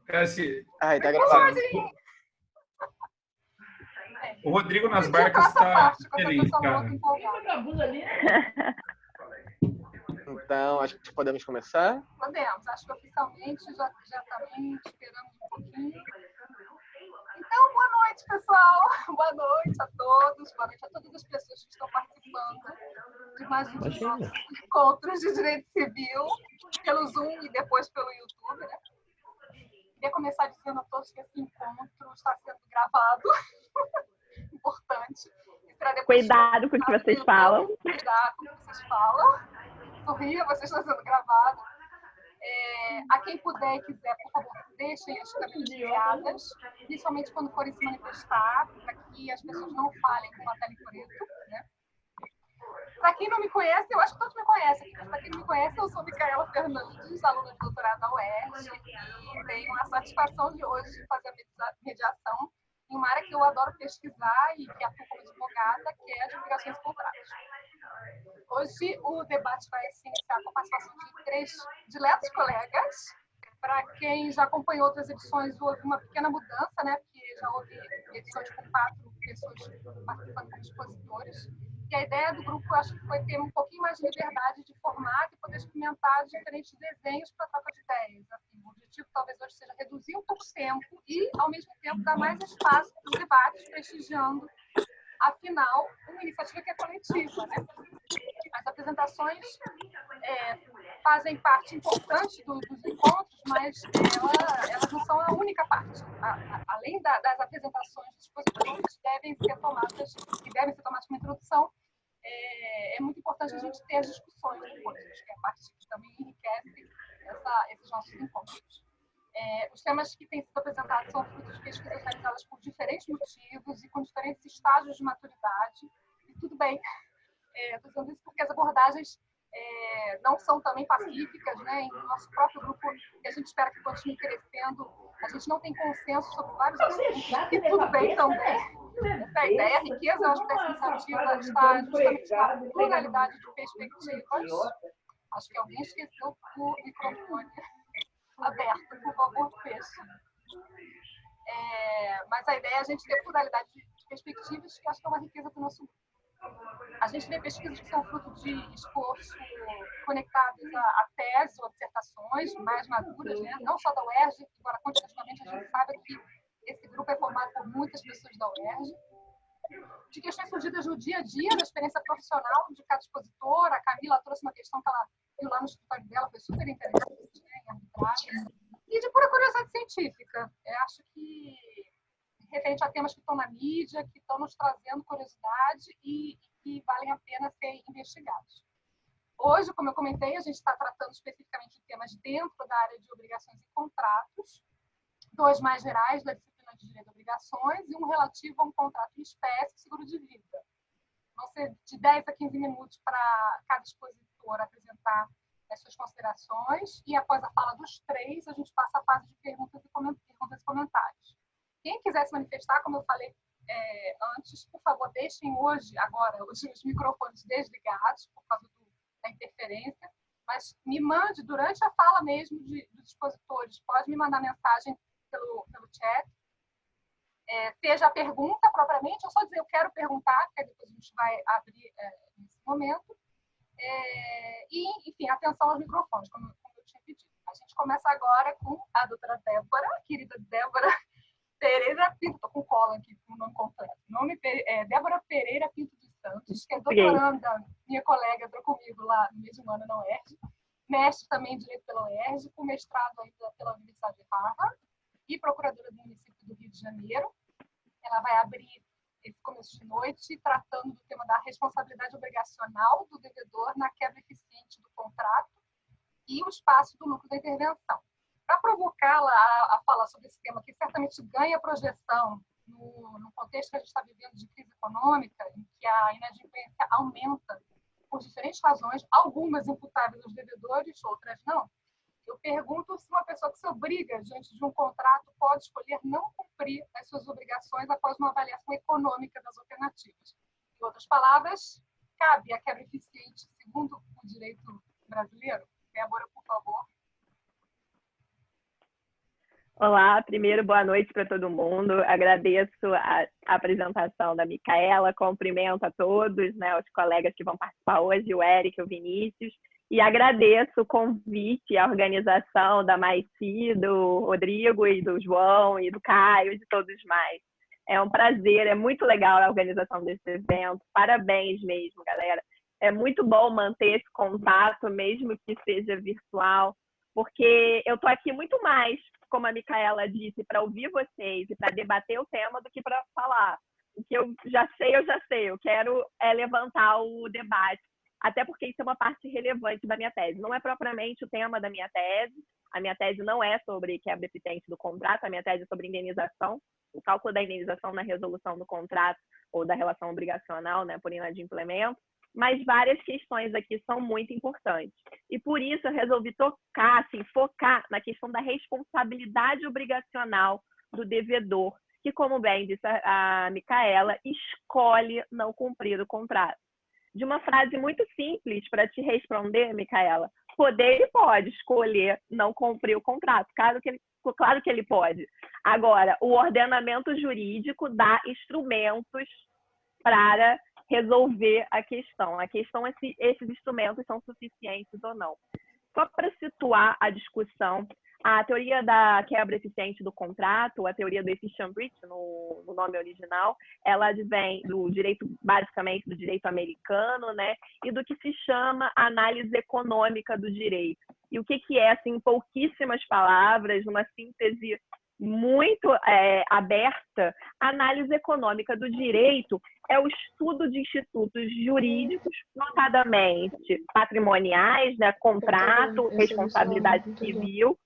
Esse, Ai, tá gravado. o Rodrigo nas barcas está excelente, cara. Então, acho que podemos começar. Podemos, acho que oficialmente, já também esperamos um pouquinho. Então, boa noite, pessoal. Boa noite a todos. Boa noite a todas as pessoas que estão participando de mais um dos nossos encontros de direito civil pelo Zoom e depois pelo YouTube, né? Queria começar dizendo a todos que esse encontro está sendo gravado. Importante. Cuidado com o que vocês falam. Cuidado com o que vocês falam. Sorria, vocês estão sendo gravados. A quem puder e quiser, por favor, deixem as câmeras ligadas, principalmente quando forem se manifestar, para que as pessoas não falem com a tela em preto, né? Para quem não me conhece, eu acho que todos me conhecem, mas para quem não me conhece, eu sou Micaela Fernandes, aluna de doutorado da UERJ, e tenho a satisfação de hoje fazer a mediação em uma área que eu adoro pesquisar e que atuo como advogada, que é as obrigações e contratos. Hoje o debate vai se iniciar com a participação de 3 diletos colegas. Para quem já acompanhou outras edições, houve uma pequena mudança, né? Porque já houve edições com 4 pessoas participando como expositores. E a ideia do grupo, eu acho que foi ter um pouquinho mais de liberdade de formato e poder experimentar diferentes desenhos para troca de ideias. Assim, o objetivo talvez hoje seja reduzir um pouco o tempo e, ao mesmo tempo, dar mais espaço para os debates, prestigiando, afinal, uma iniciativa que é coletiva, né? As apresentações fazem parte importante dos encontros, mas elas não são a única parte. Além das apresentações dos expositores, devem ser tomadas como introdução, é muito importante a gente ter as discussões depois. Acho que é a parte que também enriquece esses nossos encontros. Os temas que têm sido apresentados são frutos de pesquisas realizadas por diferentes motivos e com diferentes estágios de maturidade. E tudo bem. Estou dizendo isso porque as abordagens não são também pacíficas, né? Em nosso próprio grupo, que a gente espera que continue crescendo, a gente não tem consenso sobre vários assuntos, e tudo bem também. Essa é a ideia. A riqueza, eu acho, dessa iniciativa está justamente na pluralidade de perspectivas. Acho que alguém esqueceu o microfone aberto, por favor, feche. Mas a ideia é a gente ter pluralidade de perspectivas, que acho que é uma riqueza do nosso grupo. A gente vê pesquisas que são fruto de esforço conectados a teses ou dissertações mais maduras, né? Não só da UERJ, embora quantitativamente a gente saiba que esse grupo é formado por muitas pessoas da UERJ, de questões surgidas no dia a dia, na experiência profissional de cada expositor. A Camila trouxe uma questão que ela viu lá no escritório dela, foi super interessante, né? Em arbitragem. E de pura curiosidade científica. Eu acho que referente a temas que estão na mídia, que estão nos trazendo curiosidade e que valem a pena ser investigados. Hoje, como eu comentei, a gente está tratando especificamente de temas dentro da área de obrigações e contratos, 2 mais gerais da disciplina de direito de obrigações e um relativo a um contrato em espécie, seguro de vida. Vão ser de 10 a 15 minutos para cada expositor apresentar as suas considerações e, após a fala dos 3, a gente passa a fase de perguntas e comentários. Quem quiser se manifestar, como eu falei antes, por favor, deixem agora, os microfones desligados, por causa da interferência, mas me mande, durante a fala mesmo dos expositores, pode me mandar mensagem pelo chat, seja a pergunta propriamente, ou só dizer eu quero perguntar, que depois a gente vai abrir nesse momento, e, enfim, atenção aos microfones, como eu tinha pedido. A gente começa agora com a doutora Débora, a querida Débora Pereira Pinto, estou com cola aqui, com o nome completo. Débora Pereira Pinto dos Santos, que é doutoranda, minha colega, entrou comigo lá no mesmo ano na UERJ, mestre também em Direito pela UERJ, com mestrado ainda pela Universidade de Harvard e procuradora do município do Rio de Janeiro. Ela vai abrir esse começo de noite tratando do tema da responsabilidade obrigacional do devedor na quebra eficiente do contrato e o espaço do lucro da intervenção. Para provocá-la a falar sobre esse tema, que certamente ganha projeção no contexto que a gente está vivendo de crise econômica, em que a inadimplência aumenta por diferentes razões, algumas imputáveis aos devedores, outras não, eu pergunto se uma pessoa que se obriga diante de um contrato pode escolher não cumprir as suas obrigações após uma avaliação econômica das alternativas. Em outras palavras, cabe a quebra eficiente segundo o direito brasileiro? Débora, por favor. Olá, primeiro, boa noite para todo mundo. Agradeço a apresentação da Micaela, cumprimento a todos, né, os colegas que vão participar hoje, o Eric, o Vinícius, e agradeço o convite, a organização da Maici, do Rodrigo e do João e do Caio e de todos mais. É um prazer, é muito legal a organização desse evento. Parabéns mesmo, galera. É muito bom manter esse contato, mesmo que seja virtual, porque eu estou aqui muito mais, como a Micaela disse, para ouvir vocês e para debater o tema do que para falar. O que eu já sei, eu já sei. Eu quero levantar o debate, até porque isso é uma parte relevante da minha tese. Não é propriamente o tema da minha tese. A minha tese não é sobre quebra eficiente do contrato, a minha tese é sobre indenização, o cálculo da indenização na resolução do contrato ou da relação obrigacional, né, por inadimplemento. Mas várias questões aqui são muito importantes. E por isso eu resolvi tocar, assim, focar na questão da responsabilidade obrigacional do devedor, que, como bem disse a Micaela, escolhe não cumprir o contrato. De uma frase muito simples para te responder, Micaela, poder ele pode escolher não cumprir o contrato, claro que ele pode. Agora, o ordenamento jurídico dá instrumentos para resolver a questão. A questão é se esses instrumentos são suficientes ou não. Só para situar a discussão, a teoria da quebra eficiente do contrato, a teoria do efficient breach, no nome original, ela vem do direito, basicamente, do direito americano, né? E do que se chama análise econômica do direito. E o que é, assim, em pouquíssimas palavras, numa síntese muito aberta, a análise econômica do direito é o estudo de institutos jurídicos, notadamente patrimoniais, né, contrato, responsabilidade civil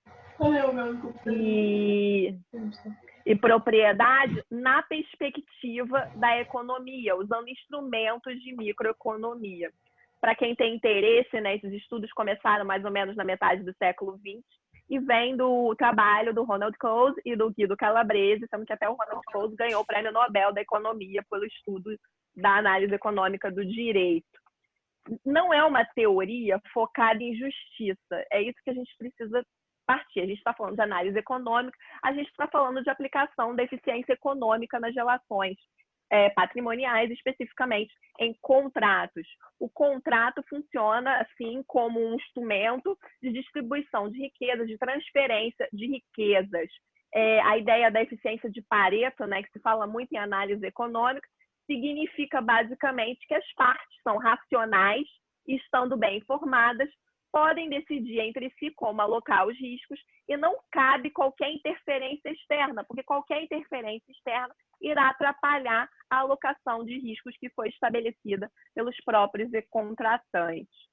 e propriedade na perspectiva da economia, usando instrumentos de microeconomia. Para quem tem interesse, né, esses estudos começaram mais ou menos na metade do século XX, e vem do trabalho do Ronald Coase e do Guido Calabrese, sendo que até o Ronald Coase ganhou o Prêmio Nobel da Economia pelo estudo da análise econômica do direito. Não é uma teoria focada em justiça, é isso que a gente precisa partir. A gente está falando de análise econômica, a gente está falando de aplicação da eficiência econômica nas relações patrimoniais, especificamente em contratos. O contrato funciona assim como um instrumento de distribuição de riquezas, de transferência de riquezas. A ideia da eficiência de Pareto, né, que se fala muito em análise econômica, significa basicamente que as partes são racionais e, estando bem informadas, podem decidir entre si como alocar os riscos e não cabe qualquer interferência externa, porque qualquer interferência externa irá atrapalhar a alocação de riscos que foi estabelecida pelos próprios contratantes.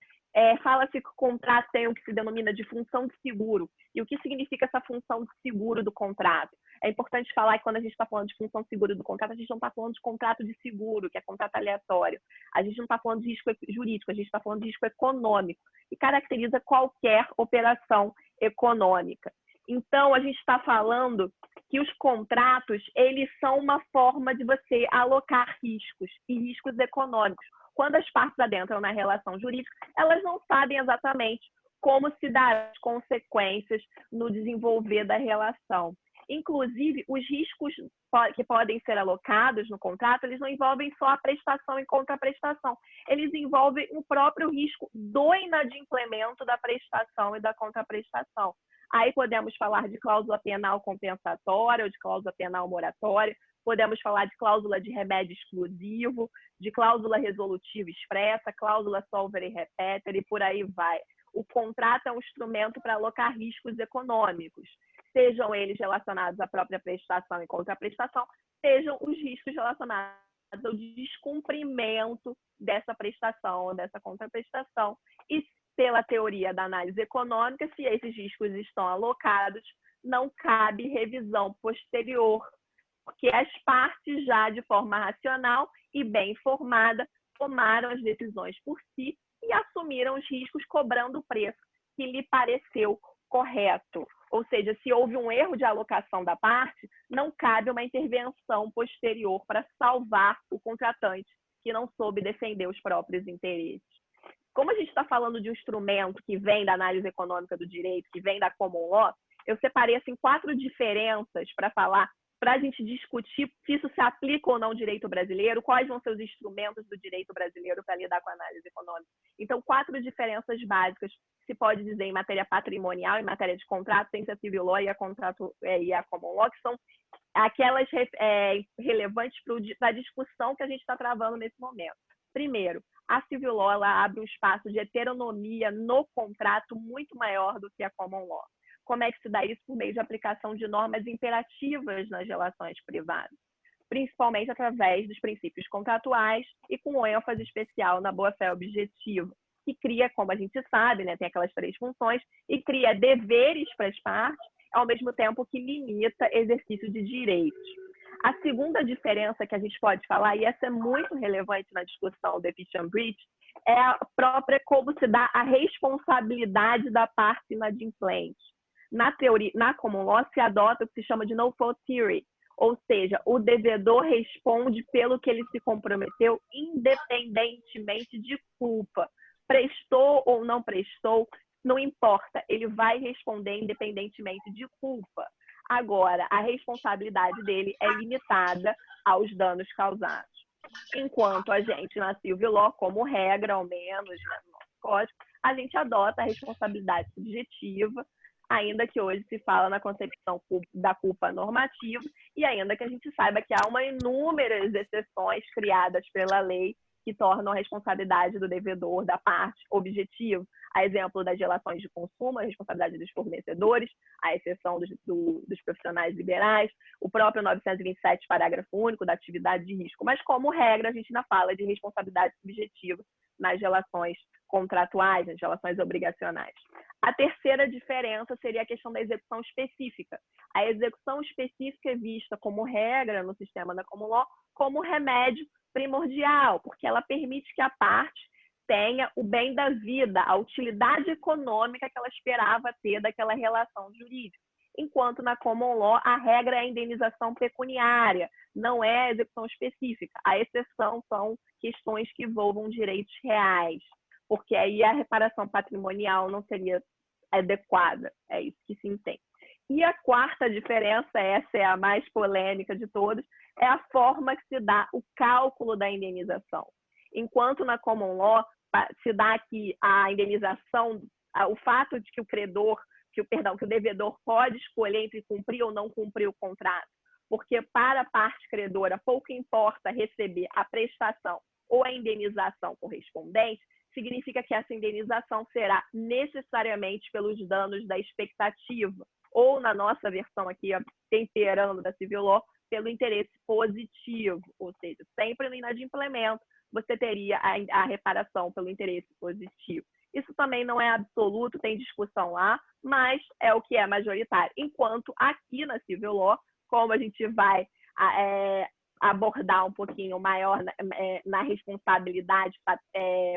Fala-se que o contrato tem o que se denomina de função de seguro. E o que significa essa função de seguro do contrato? É importante falar que quando a gente está falando de função de seguro do contrato, a gente não está falando de contrato de seguro, que é contrato aleatório. A gente não está falando de risco jurídico, a gente está falando de risco econômico, que caracteriza qualquer operação econômica. Então, a gente está falando que os contratos, eles são uma forma de você alocar riscos, e riscos econômicos. Quando as partes adentram na relação jurídica, elas não sabem exatamente como se dar as consequências no desenvolver da relação. Inclusive, os riscos que podem ser alocados no contrato, eles não envolvem só a prestação e contraprestação. Eles envolvem o próprio risco do inadimplemento da prestação e da contraprestação. Aí podemos falar de cláusula penal compensatória ou de cláusula penal moratória, podemos falar de cláusula de remédio exclusivo, de cláusula resolutiva expressa, cláusula solver e repetere, e por aí vai. O contrato é um instrumento para alocar riscos econômicos, sejam eles relacionados à própria prestação e contraprestação, sejam os riscos relacionados ao descumprimento dessa prestação ou dessa contraprestação. E pela teoria da análise econômica, se esses riscos estão alocados, não cabe revisão posterior, porque as partes já de forma racional e bem informada tomaram as decisões por si e assumiram os riscos cobrando o preço que lhe pareceu correto. Ou seja, se houve um erro de alocação da parte, não cabe uma intervenção posterior para salvar o contratante que não soube defender os próprios interesses. Como a gente está falando de um instrumento que vem da análise econômica do direito, que vem da common law, eu separei assim 4 diferenças para falar, para a gente discutir se isso se aplica ou não ao direito brasileiro, quais vão ser os instrumentos do direito brasileiro para lidar com a análise econômica. Então, 4 diferenças básicas que se pode dizer em matéria patrimonial, em matéria de contrato, ciência civil law e a common law, que são aquelas relevantes para a discussão que a gente está travando nesse momento. Primeiro, a civil law ela abre um espaço de heteronomia no contrato muito maior do que a common law. Como é que se dá isso? Por meio de aplicação de normas imperativas nas relações privadas, principalmente através dos princípios contratuais e com ênfase especial na boa-fé objetiva, que cria, como a gente sabe, né, tem aquelas 3 funções, e cria deveres para as partes, ao mesmo tempo que limita exercício de direitos. A segunda diferença que a gente pode falar, e essa é muito relevante na discussão do efficient breach, é a própria como se dá a responsabilidade da parte inadimplente. Na teoria, na common law, se adota o que se chama de no-fault theory, ou seja, o devedor responde pelo que ele se comprometeu, independentemente de culpa. Prestou ou não prestou, não importa, ele vai responder independentemente de culpa. Agora, a responsabilidade dele é limitada aos danos causados. Enquanto a gente, na civil law, como regra, ao menos, né, no nosso código, a gente adota a responsabilidade subjetiva, ainda que hoje se fala na concepção da culpa normativa, e ainda que a gente saiba que há inúmeras exceções criadas pela lei que tornam a responsabilidade do devedor, da parte, objetivo. A exemplo das relações de consumo, a responsabilidade dos fornecedores, a exceção dos profissionais liberais, o próprio 927, parágrafo único, da atividade de risco. Mas, como regra, a gente ainda fala de responsabilidade subjetiva nas relações contratuais, nas relações obrigacionais. A terceira diferença seria a questão da execução específica. A execução específica é vista como regra no sistema da common law como remédio primordial, porque ela permite que a parte tenha o bem da vida, a utilidade econômica que ela esperava ter daquela relação jurídica. Enquanto na common law, a regra é a indenização pecuniária, não é a execução específica. A exceção são questões que envolvam direitos reais, porque aí a reparação patrimonial não seria adequada, é isso que se entende. E a quarta diferença, essa é a mais polêmica de todas, é a forma que se dá o cálculo da indenização. Enquanto na common law se dá que a indenização, o fato de que o credor, que o devedor pode escolher entre cumprir ou não cumprir o contrato, porque para a parte credora pouco importa receber a prestação ou a indenização correspondente, significa que essa indenização será necessariamente pelos danos da expectativa, ou na nossa versão aqui, temperando da civil law, pelo interesse positivo, ou seja, sempre no inadimplemento você teria a reparação pelo interesse positivo. Isso também não é absoluto, tem discussão lá, mas é o que é majoritário. Enquanto aqui na civil law, como a gente vai abordar um pouquinho maior na responsabilidade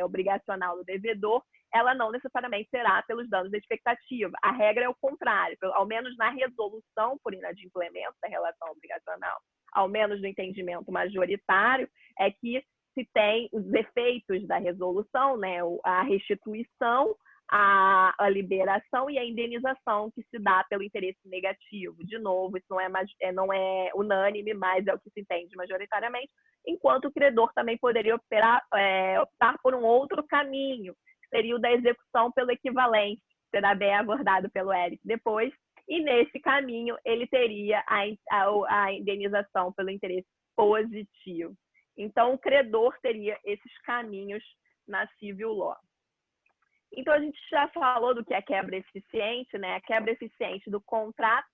obrigacional do devedor, ela não necessariamente será pelos danos da expectativa. A regra é o contrário, ao menos na resolução por inadimplemento da relação obrigacional, ao menos no entendimento majoritário, é que se tem os efeitos da resolução, né, a restituição, a liberação e a indenização que se dá pelo interesse negativo. De novo, isso não é unânime, mas é o que se entende majoritariamente, enquanto o credor também poderia optar por um outro caminho, seria o da execução pelo equivalente, será bem abordado pelo Eric depois, e nesse caminho ele teria a indenização pelo interesse positivo. Então, o credor teria esses caminhos na civil law. Então, a gente já falou do que é quebra eficiente, né? A quebra eficiente do contrato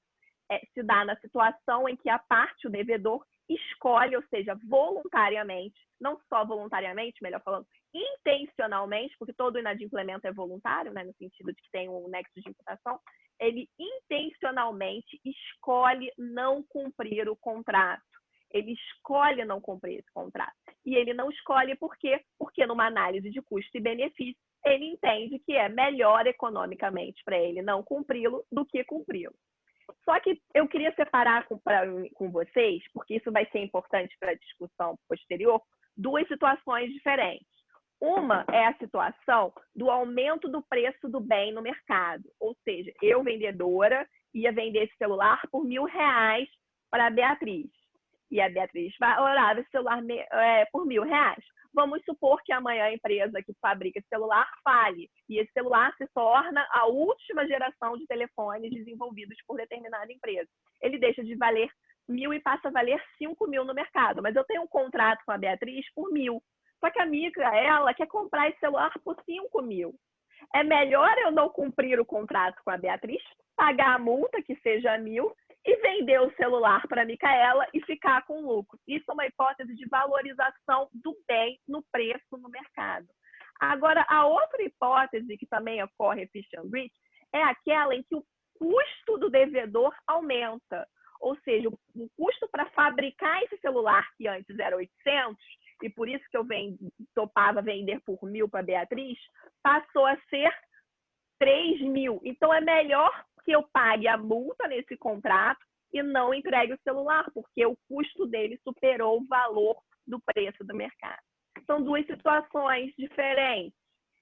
se dá na situação em que a parte, o devedor, escolhe, ou seja, voluntariamente, não só voluntariamente, melhor falando, intencionalmente, porque todo inadimplemento é voluntário, né, no sentido de que tem um nexo de imputação, ele intencionalmente escolhe não cumprir o contrato. Ele escolhe não cumprir esse contrato. E ele não escolhe por quê? Porque numa análise de custo e benefício, ele entende que é melhor economicamente para ele não cumpri-lo do que cumpri-lo. Só que eu queria separar com vocês, porque isso vai ser importante para a discussão posterior, duas situações diferentes. Uma é a situação do aumento do preço do bem no mercado. Ou seja, eu, vendedora, ia vender esse celular por R$1.000 para a Beatriz. E a Beatriz valorava esse celular por R$1.000. Vamos supor que amanhã a empresa que fabrica esse celular fale e esse celular se torna a última geração de telefones desenvolvidos por determinada empresa. Ele deixa de valer R$1.000 e passa a valer R$5.000 no mercado. Mas eu tenho um contrato com a Beatriz por R$1.000. Só que a amiga, ela quer comprar esse celular por R$5.000. É melhor eu não cumprir o contrato com a Beatriz, pagar a multa, que seja R$1.000, e vender o celular para a Micaela e ficar com lucro. Isso é uma hipótese de valorização do bem no preço no mercado. Agora, a outra hipótese que também ocorre efficient breach é aquela em que o custo do devedor aumenta. Ou seja, o custo para fabricar esse celular, que antes era 800, e por isso que eu topava vender por R$1.000 para a Beatriz, passou a ser 3.000. Então, é melhor que eu pague a multa nesse contrato e não entregue o celular, porque o custo dele superou o valor do preço do mercado. São duas situações diferentes.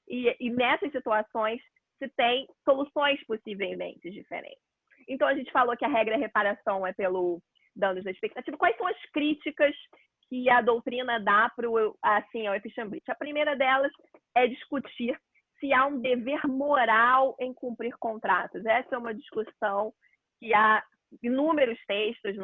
E nessas situações se tem soluções possivelmente diferentes. Então, a gente falou que a regra de reparação é pelo danos da expectativa. Quais são as críticas que a doutrina dá para ao efficient breach? A primeira delas é discutir se há um dever moral em cumprir contratos. Essa é uma discussão que há inúmeros textos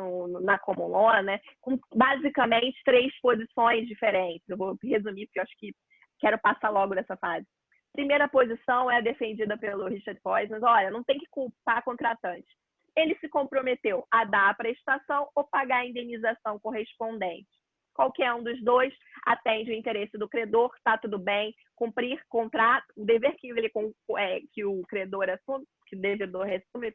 na Common Law, né, com basicamente 3 posições diferentes. Eu vou resumir, porque eu acho que quero passar logo dessa fase. Primeira posição é defendida pelo Richard Poisson. Olha, não tem que culpar contratante. Ele se comprometeu a dar a prestação ou pagar a indenização correspondente. Qualquer um dos dois atende o interesse do credor, está tudo bem, cumprir contrato, o dever que o credor assume, que o devedor assume,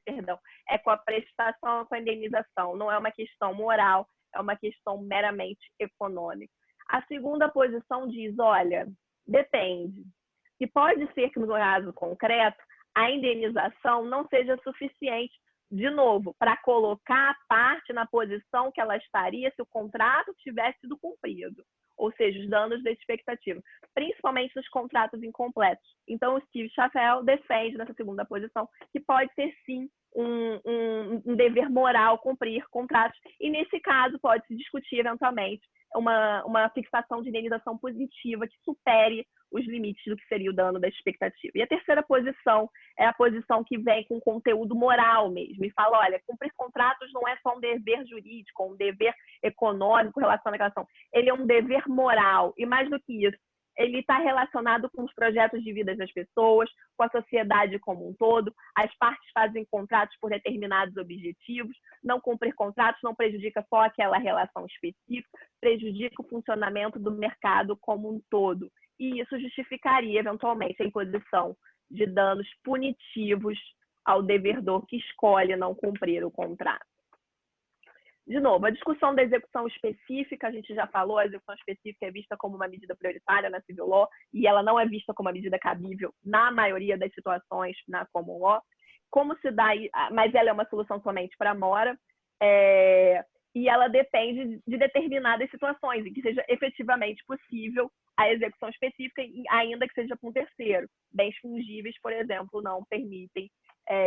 é com a prestação ou com a indenização. Não é uma questão moral, é uma questão meramente econômica. A segunda posição diz, olha, depende. E pode ser que no caso concreto, a indenização não seja suficiente, de novo, para colocar a parte na posição que ela estaria se o contrato tivesse sido cumprido, ou seja, os danos da expectativa, principalmente nos contratos incompletos. Então, o Steve Chaffel defende nessa segunda posição que pode ser, sim, um dever moral cumprir contratos, e nesse caso pode-se discutir, eventualmente, uma fixação de indenização positiva que supere os limites do que seria o dano da expectativa. E a terceira posição é a posição que vem com conteúdo moral mesmo, e fala, olha, cumprir contratos não é só um dever jurídico, um dever econômico relacionado àquela ação, ele é um dever moral, e mais do que isso, ele está relacionado com os projetos de vida das pessoas, com a sociedade como um todo. As partes fazem contratos por determinados objetivos. Não cumprir contratos não prejudica só aquela relação específica, prejudica o funcionamento do mercado como um todo. E isso justificaria, eventualmente, a imposição de danos punitivos ao devedor que escolhe não cumprir o contrato. De novo, a discussão da execução específica, a gente já falou, a execução específica é vista como uma medida prioritária na Civil Law e ela não é vista como uma medida cabível na maioria das situações na Common Law. Como se dá, mas ela é uma solução somente para a mora, e ela depende de determinadas situações em que seja efetivamente possível a execução específica, ainda que seja com um terceiro. Bens fungíveis, por exemplo, não permitem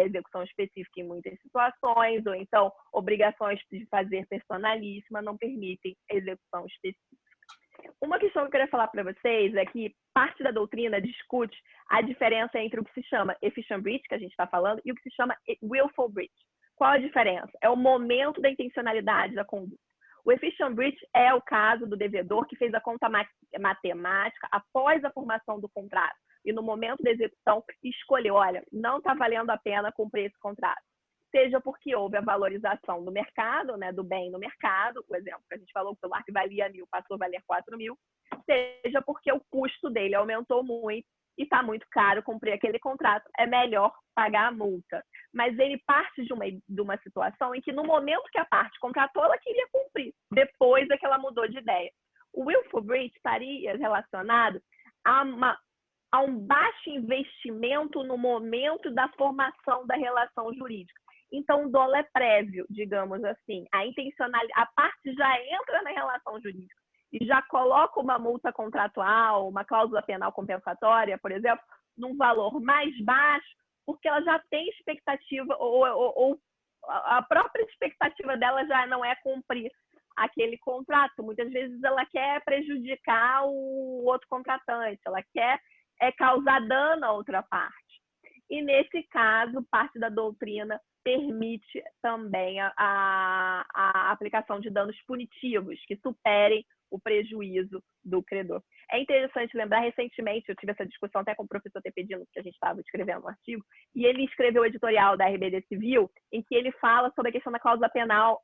execução específica em muitas situações, ou então obrigações de fazer personalíssima não permitem execução específica. Uma questão que eu queria falar para vocês é que parte da doutrina discute a diferença entre o que se chama efficient breach, que a gente está falando, e o que se chama willful breach. Qual a diferença? É o momento da intencionalidade da conduta. O efficient breach é o caso do devedor que fez a conta matemática após a formação do contrato e no momento da execução escolheu, olha, não está valendo a pena cumprir esse contrato. Seja porque houve a valorização do mercado, né, do bem no mercado, por exemplo, que a gente falou que o celular que valia 1.000 passou a valer 4.000, seja porque o custo dele aumentou muito e está muito caro cumprir aquele contrato, é melhor pagar a multa. Mas ele parte de uma situação em que no momento que a parte contratou, ela queria cumprir, depois é que ela mudou de ideia. O willful breach estaria relacionado a um baixo investimento no momento da formação da relação jurídica. Então, o dolo é prévio, digamos assim. A parte já entra na relação jurídica e já coloca uma multa contratual, uma cláusula penal compensatória, por exemplo, num valor mais baixo, porque ela já tem expectativa ou a própria expectativa dela já não é cumprir aquele contrato. Muitas vezes ela quer prejudicar o outro contratante, ela quer causar dano à outra parte. E, nesse caso, parte da doutrina permite também a aplicação de danos punitivos que superem o prejuízo do credor. É interessante lembrar, recentemente, eu tive essa discussão até com o professor Tepedino, que a gente estava escrevendo um artigo, e ele escreveu o editorial da RBD Civil, em que ele fala sobre a questão da cláusula penal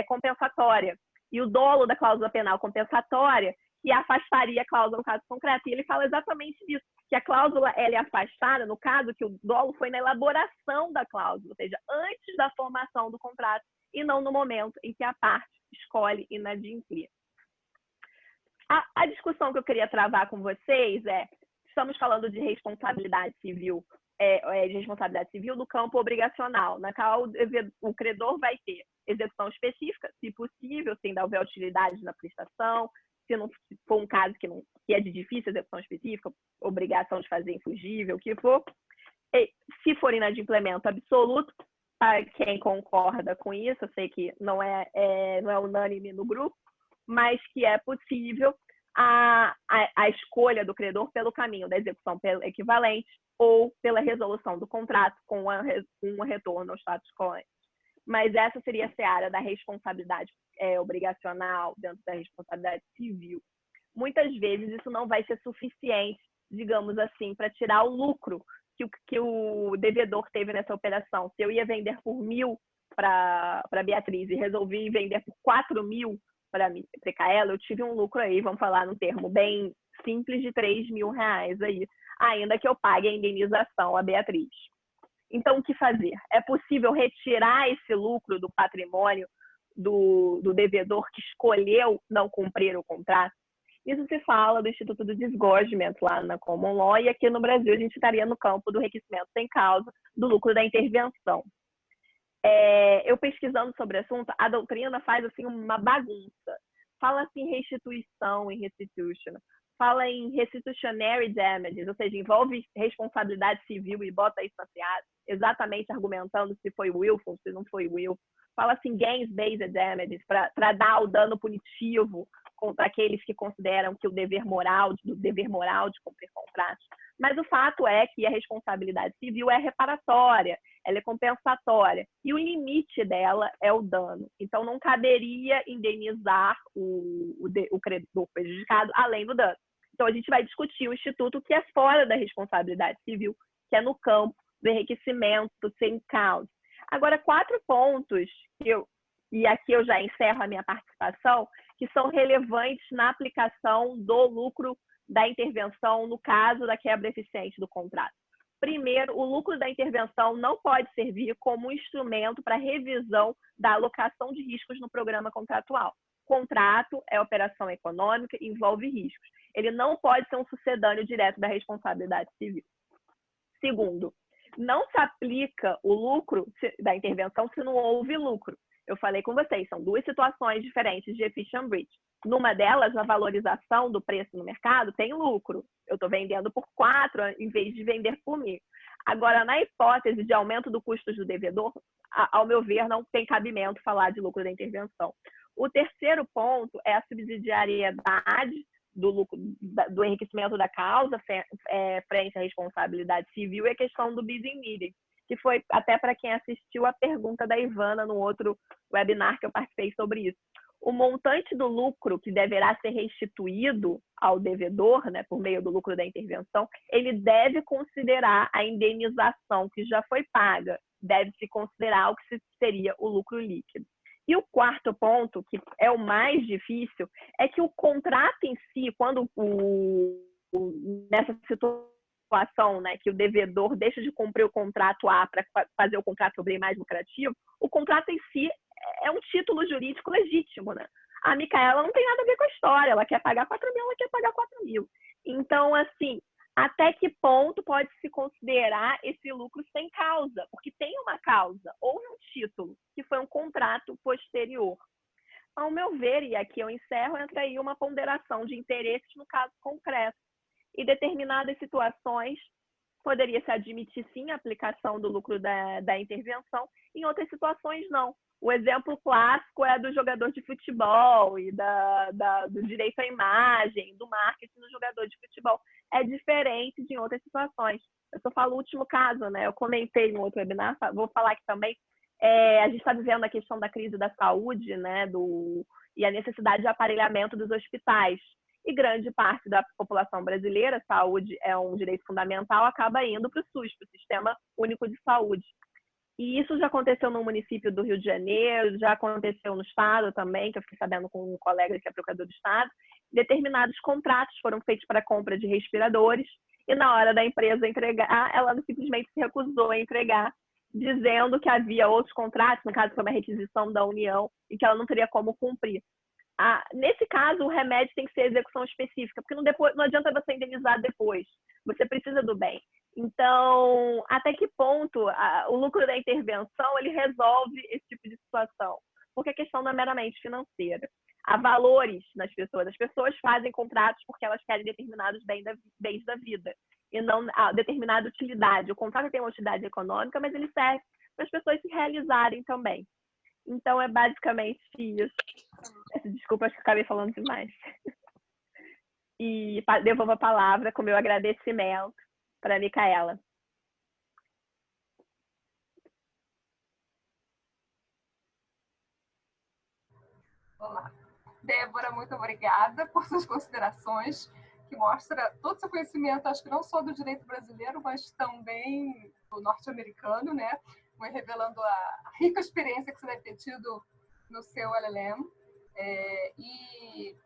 compensatória, e o dolo da cláusula penal compensatória, que afastaria a cláusula no caso concreto. E ele fala exatamente isso, que a cláusula ela é afastada no caso que o dolo foi na elaboração da cláusula, ou seja, antes da formação do contrato, e não no momento em que a parte escolhe inadimplir. A discussão que eu queria travar com vocês estamos falando de responsabilidade civil, no campo obrigacional, na qual o credor vai ter execução específica, se possível, sem houver utilidade na prestação, se não for um caso que é de difícil execução específica, obrigação de fazer infugível, o que for. E, se for inadimplemento absoluto, para quem concorda com isso, eu sei que não é unânime no grupo, mas que é possível a escolha do credor pelo caminho da execução equivalente ou pela resolução do contrato com um retorno ao status quo. Mas essa seria a seara da responsabilidade obrigacional dentro da responsabilidade civil. Muitas vezes isso não vai ser suficiente, digamos assim, para tirar o lucro que o devedor teve nessa operação. Se eu ia vender por 1.000 para Beatriz e resolvi vender por 4.000 para Micaela, eu tive um lucro aí, vamos falar num termo bem simples, de R$3.000 aí, ainda que eu pague a indenização à Beatriz. Então, o que fazer? É possível retirar esse lucro do patrimônio do devedor que escolheu não cumprir o contrato? Isso se fala do Instituto do Disgorgement lá na Common Law, e aqui no Brasil a gente estaria no campo do enriquecimento sem causa, do lucro da intervenção. Eu pesquisando sobre o assunto, a doutrina faz assim uma bagunça. Fala assim em restituição, em restitution. Fala em restitutionary damages, ou seja, envolve responsabilidade civil e bota isso na seara, exatamente argumentando se foi willful, se não foi willful. Fala assim gains-based damages, para dar o dano punitivo contra aqueles que consideram que o dever moral de cumprir contratos. Mas o fato é que a responsabilidade civil é reparatória, ela é compensatória, e o limite dela é o dano. Então, não caberia indenizar o credor prejudicado além do dano. Então, a gente vai discutir o instituto que é fora da responsabilidade civil, que é no campo do enriquecimento sem causa. Agora, 4 pontos, e aqui eu já encerro a minha participação, que são relevantes na aplicação do lucro da intervenção no caso da quebra eficiente do contrato. Primeiro, o lucro da intervenção não pode servir como instrumento para revisão da alocação de riscos no programa contratual. Contrato é operação econômica e envolve riscos. Ele não pode ser um sucedâneo direto da responsabilidade civil. Segundo, não se aplica o lucro da intervenção se não houve lucro. Eu falei com vocês, são 2 situações diferentes de efficient breach. Numa delas, a valorização do preço no mercado tem lucro. Eu estou vendendo por 4 em vez de vender por 1.000. Agora, na hipótese de aumento do custo do devedor, ao meu ver, não tem cabimento falar de lucro da intervenção. O terceiro ponto é a subsidiariedade do lucro, do enriquecimento da causa frente à responsabilidade civil e a questão do bis in idem, que foi até para quem assistiu a pergunta da Ivana no outro webinar que eu participei sobre isso. O montante do lucro que deverá ser restituído ao devedor, né, por meio do lucro da intervenção, ele deve considerar a indenização que já foi paga, deve-se considerar o que seria o lucro líquido. E o quarto ponto, que é o mais difícil, é que o contrato em si, quando nessa situação, né, que o devedor deixa de cumprir o contrato A para fazer o contrato B mais lucrativo, o contrato em si é um título jurídico legítimo, né? A Micaela não tem nada a ver com a história, ela quer pagar 4.000, ela quer pagar 4.000. Então, assim, até que ponto pode-se considerar esse lucro sem causa? Porque tem uma causa, houve um título, que foi um contrato posterior. Ao meu ver, e aqui eu encerro, entra aí uma ponderação de interesses no caso concreto. E determinadas situações poderia se admitir, sim, a aplicação do lucro da intervenção, em outras situações, não. O exemplo clássico é do jogador de futebol e do direito à imagem, do marketing do jogador de futebol. É diferente de outras situações. Eu só falo o último caso, né? Eu comentei no outro webinar, vou falar aqui também. A gente está vivendo a questão da crise da saúde, né? E a necessidade de aparelhamento dos hospitais. E grande parte da população brasileira, saúde é um direito fundamental, acaba indo para o SUS, para o Sistema Único de Saúde. E isso já aconteceu no município do Rio de Janeiro, já aconteceu no estado também, que eu fiquei sabendo com um colega que é procurador do estado. Determinados contratos foram feitos para compra de respiradores e na hora da empresa entregar, ela simplesmente se recusou a entregar, dizendo que havia outros contratos, no caso foi uma requisição da União, e que ela não teria como cumprir. Nesse caso, o remédio tem que ser execução específica, porque não adianta você indenizar depois, você precisa do bem. Então, até que ponto o lucro da intervenção ele resolve esse tipo de situação? Porque a questão não é meramente financeira. Há valores nas pessoas. As pessoas fazem contratos porque elas querem determinados bens da vida e não determinada utilidade. O contrato tem uma utilidade econômica, mas ele serve para as pessoas se realizarem também. Então, é basicamente isso. Desculpa, acho que acabei falando demais. E devolvo a palavra com meu agradecimento para a Micaela. Olá. Débora, muito obrigada por suas considerações, que mostra todo o seu conhecimento, acho que não só do direito brasileiro, mas também do norte-americano, né? Foi revelando a rica experiência que você deve ter tido no seu LLM, e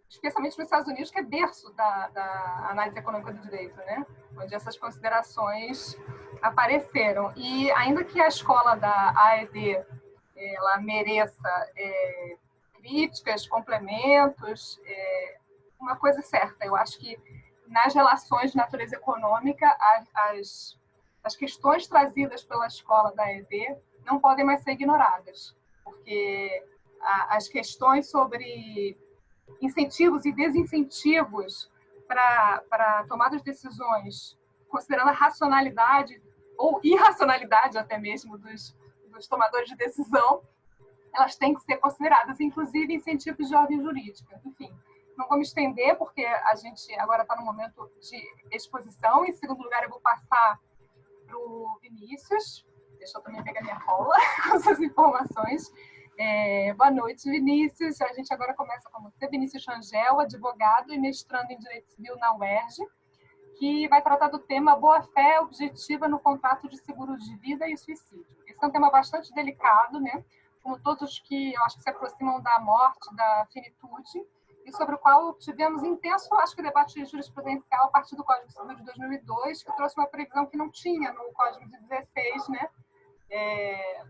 especialmente nos Estados Unidos, que é berço da análise econômica do direito, né? Onde essas considerações apareceram. E ainda que a escola da AED ela mereça críticas, complementos, uma coisa é certa, eu acho que nas relações de natureza econômica, as questões trazidas pela escola da AED não podem mais ser ignoradas, porque as questões sobre incentivos e desincentivos para tomar de decisões, considerando a racionalidade ou irracionalidade até mesmo dos tomadores de decisão, elas têm que ser consideradas, inclusive incentivos de ordem jurídica. Enfim, não vou me estender, porque a gente agora está no momento de exposição. Em segundo lugar, eu vou passar para o Vinícius. Deixa eu também pegar minha cola com essas informações. Boa noite, Vinícius. A gente agora começa com você, Vinícius Rangel, advogado e mestrando em Direito Civil na UERJ, que vai tratar do tema boa-fé objetiva no contrato de seguro de vida e suicídio. Esse é um tema bastante delicado, né? Como todos que eu acho que se aproximam da morte, da finitude, e sobre o qual tivemos intenso, acho que, debate jurisprudencial a partir do Código Civil de 2002, que trouxe uma previsão que não tinha no Código de 16, né?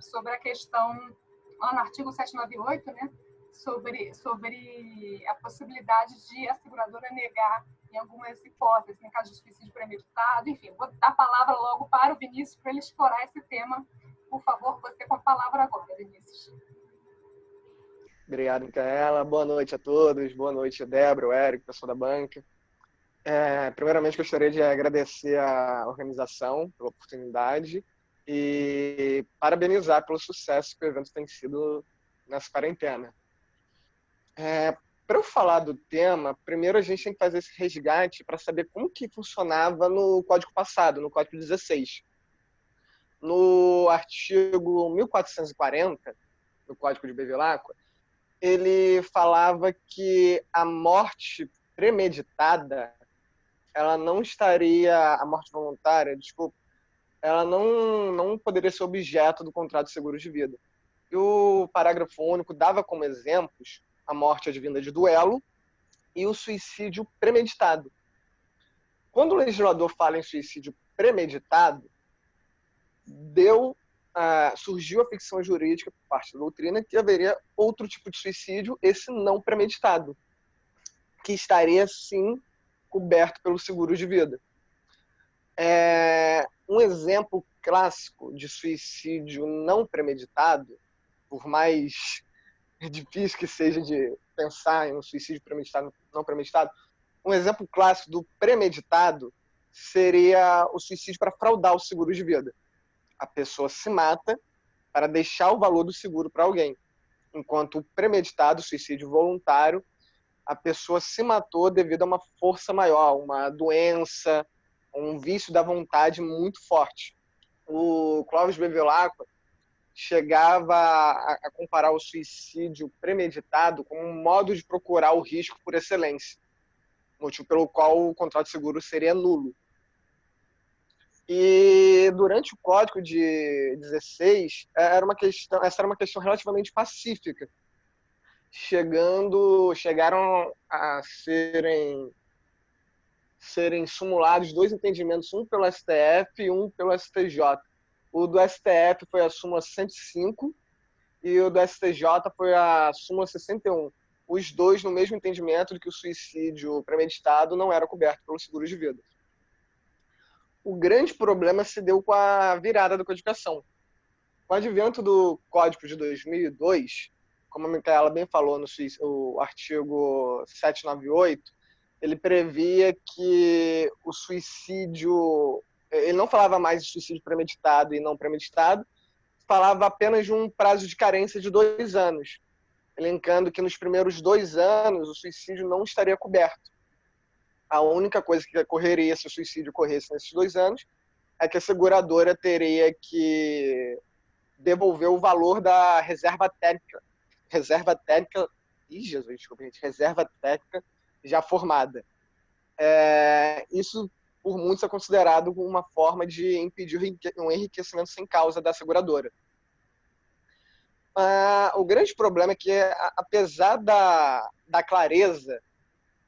Sobre a questão, lá no artigo 798, né? Sobre a possibilidade de a seguradora negar em algumas hipóteses, em caso de suicídio premeditado, enfim, vou dar a palavra logo para o Vinícius para ele explorar esse tema. Por favor, você com a palavra agora, Vinícius. Obrigado, Micaela. Boa noite a todos. Boa noite, Débora, o Érico, pessoal da banca. Primeiramente, gostaria de agradecer a organização pela oportunidade e parabenizar pelo sucesso que o evento tem sido nessa quarentena. Para eu falar do tema, primeiro a gente tem que fazer esse resgate para saber como que funcionava no Código passado, no Código 16. No artigo 1440, no Código de Bevilacqua, ele falava que a morte premeditada, ela não estaria, a morte voluntária, desculpa, ela não poderia ser objeto do contrato de seguro de vida. E o parágrafo único dava como exemplos a morte advinda de duelo e o suicídio premeditado. Quando o legislador fala em suicídio premeditado, surgiu a ficção jurídica por parte da doutrina que haveria outro tipo de suicídio, esse não premeditado, que estaria, sim, coberto pelo seguro de vida. Um exemplo clássico de suicídio não premeditado, por mais difícil que seja de pensar em um suicídio premeditado, não premeditado, um exemplo clássico do premeditado seria o suicídio para fraudar o seguro de vida. A pessoa se mata para deixar o valor do seguro para alguém. Enquanto o premeditado, o suicídio voluntário, a pessoa se matou devido a uma força maior, uma doença, um vício da vontade muito forte. O Clóvis Bevilacqua chegava a comparar o suicídio premeditado como um modo de procurar o risco por excelência, motivo pelo qual o contrato de seguro seria nulo. E durante o Código de 16, essa era uma questão relativamente pacífica. Chegaram a serem simulados dois entendimentos, um pelo STF e um pelo STJ. O do STF foi a súmula 105 e o do STJ foi a súmula 61. Os dois no mesmo entendimento de que o suicídio premeditado não era coberto pelo seguro de vida. O grande problema se deu com a virada da codificação. Com o advento do Código de 2002, como a Micaela bem falou no artigo 798, ele previa que o suicídio... Ele não falava mais de suicídio premeditado e não premeditado, falava apenas de um prazo de carência de 2 anos, elencando que nos primeiros 2 anos o suicídio não estaria coberto. A única coisa que ocorreria se o suicídio ocorresse nesses 2 anos é que a seguradora teria que devolver o valor da reserva técnica. Reserva técnica já formada. Isso, por muitos, é considerado uma forma de impedir um enriquecimento sem causa da seguradora. O grande problema é que, apesar da clareza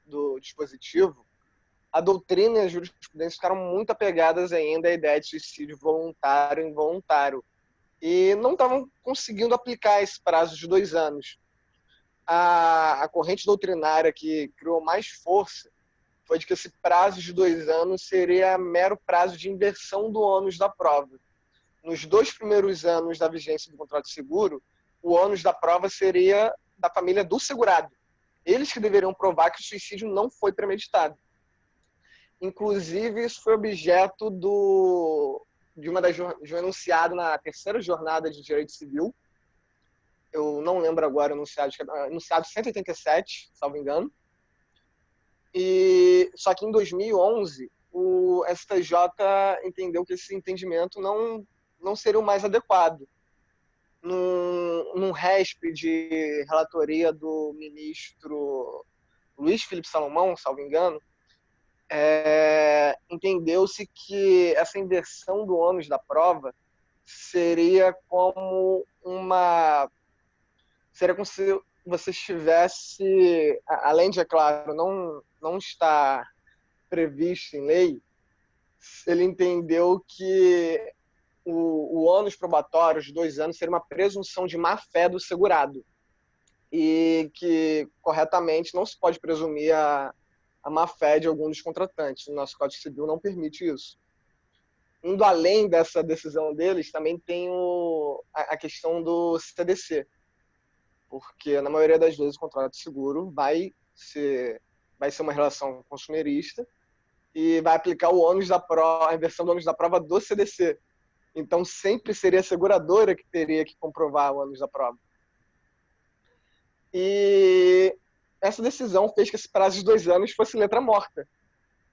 do dispositivo, a doutrina e a jurisprudência ficaram muito apegadas ainda à ideia de suicídio voluntário e involuntário, e não estavam conseguindo aplicar esse prazo de 2 anos. A corrente doutrinária que criou mais força foi de que esse prazo de 2 anos seria mero prazo de inversão do ônus da prova. Nos 2 primeiros anos da vigência do contrato de seguro, o ônus da prova seria da família do segurado. Eles que deveriam provar que o suicídio não foi premeditado. Inclusive, isso foi objeto de um enunciado na 3ª jornada de direito civil. Eu não lembro agora o enunciado 187, salvo engano. Só que em 2011, o STJ entendeu que esse entendimento não seria o mais adequado. Num RESP de relatoria do ministro Luiz Felipe Salomão, salvo engano, entendeu-se que essa inversão do ônus da prova seria como se você estivesse, além de, é claro, não estar previsto em lei, ele entendeu que o ônus probatório de 2 anos seria uma presunção de má-fé do segurado e que, corretamente, não se pode presumir a má-fé de algum dos contratantes. O nosso Código Civil não permite isso. Indo além dessa decisão deles, também tem a questão do CDC, porque, na maioria das vezes, o contrato de seguro vai ser uma relação consumerista e vai aplicar o ônus da prova, a inversão do ônus da prova do CDC. Então, sempre seria a seguradora que teria que comprovar o ônus da prova. E essa decisão fez que esse prazo de 2 anos fosse letra morta,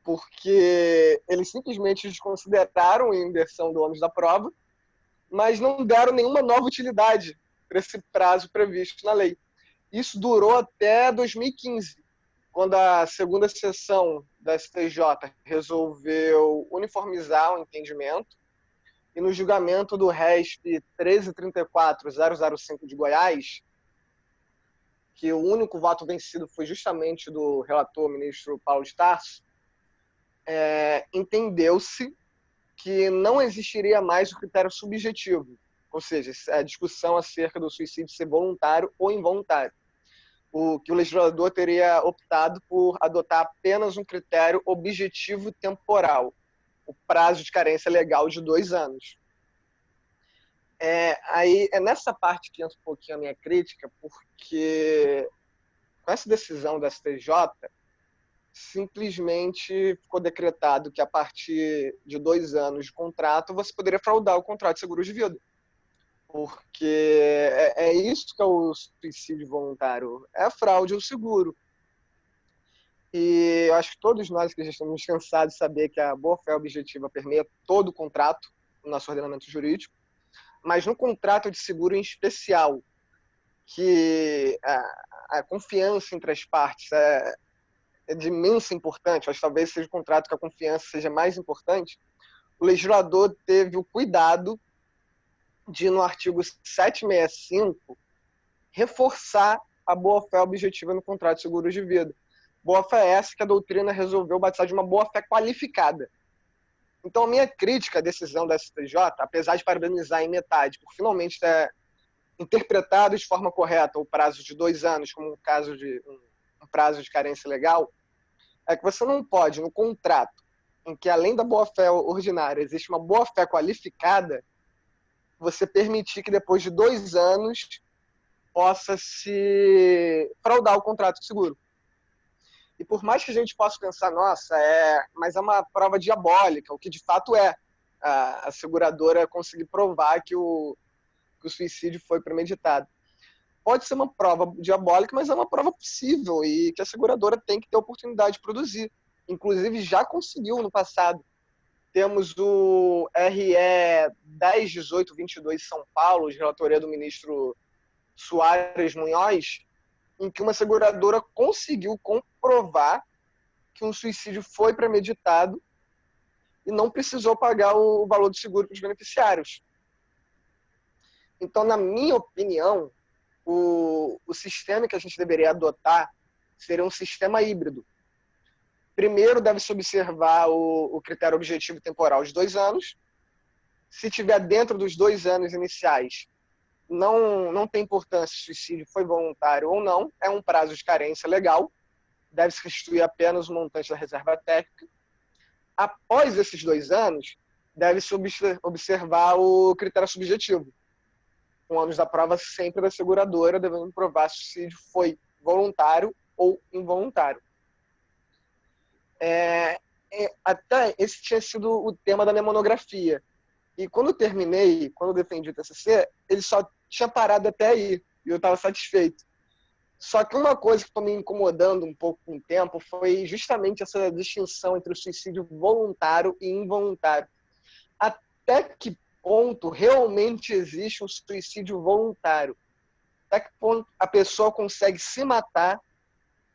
porque eles simplesmente desconsideraram a inversão do ônus da prova, mas não deram nenhuma nova utilidade para esse prazo previsto na lei. Isso durou até 2015, quando a segunda sessão da STJ resolveu uniformizar o entendimento, e no julgamento do RESP 1334.005 de Goiás, que o único voto vencido foi justamente do relator ministro Paulo de Tarso, entendeu-se que não existiria mais o critério subjetivo, ou seja, a discussão acerca do suicídio ser voluntário ou involuntário. Que o legislador teria optado por adotar apenas um critério objetivo temporal, o prazo de carência legal de 2 anos. Aí é nessa parte que entra um pouquinho a minha crítica, porque com essa decisão da STJ, simplesmente ficou decretado que a partir de 2 anos de contrato você poderia fraudar o contrato de seguro de vida. Porque é isso que é o suicídio voluntário, é a fraude ao seguro. E eu acho que todos nós que já estamos cansados de saber que a boa-fé objetiva permeia todo o contrato no nosso ordenamento jurídico, mas no contrato de seguro em especial, que a confiança entre as partes é de imensa importância, acho que talvez seja o contrato que a confiança seja mais importante, o legislador teve o cuidado de, no artigo 765, reforçar a boa-fé objetiva no contrato de seguros de vida. Boa-fé é essa que a doutrina resolveu batizar de uma boa-fé qualificada. Então, a minha crítica à decisão da STJ, apesar de parabenizar em metade por finalmente ter interpretado de forma correta o prazo de 2 anos como um prazo de carência legal, é que você não pode, no contrato, em que além da boa-fé ordinária existe uma boa-fé qualificada, você permitir que depois de 2 anos possa se fraudar o contrato de seguro. E por mais que a gente possa pensar, nossa, mas é uma prova diabólica, o que de fato é a seguradora conseguir provar que o suicídio foi premeditado. Pode ser uma prova diabólica, mas é uma prova possível e que a seguradora tem que ter oportunidade de produzir. Inclusive, já conseguiu no passado. Temos o RE 10.18.22 São Paulo, de relatoria do ministro Soares Munhoz, em que uma seguradora conseguiu comprovar que um suicídio foi premeditado e não precisou pagar o valor do seguro para os beneficiários. Então, na minha opinião, o sistema que a gente deveria adotar seria um sistema híbrido. Primeiro, deve-se observar o critério objetivo temporal de 2 anos. Se tiver dentro dos 2 anos iniciais, não tem importância se o suicídio foi voluntário ou não, é um prazo de carência legal, deve-se restituir apenas o montante da reserva técnica. Após esses 2 anos, deve-se observar o critério subjetivo, com ônus da prova sempre da seguradora, devendo provar se o suicídio foi voluntário ou involuntário. Até esse tinha sido o tema da minha monografia. E quando eu defendi o TCC, ele só tinha parado até aí, e eu estava satisfeito. Só que uma coisa que está me incomodando um pouco com o tempo foi justamente essa distinção entre o suicídio voluntário e involuntário. Até que ponto realmente existe um suicídio voluntário? Até que ponto a pessoa consegue se matar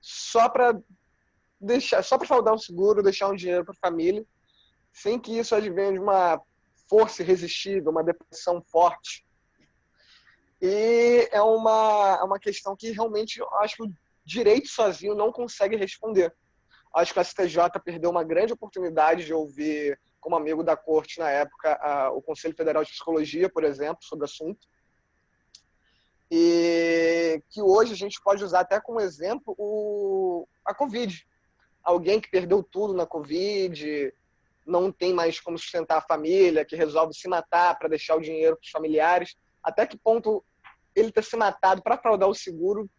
só para fraudar um seguro, deixar um dinheiro para a família, sem que isso advenha de uma força irresistível, uma depressão forte. E é uma questão que realmente eu acho que o direito sozinho não consegue responder. Acho que a STJ perdeu uma grande oportunidade de ouvir, como amigo da corte na época, o Conselho Federal de Psicologia, por exemplo, sobre o assunto. E que hoje a gente pode usar até como exemplo a Covid. Alguém que perdeu tudo na Covid, não tem mais como sustentar a família, que resolve se matar para deixar o dinheiro para os familiares. Até que ponto ele ter se matado para fraudar o seguro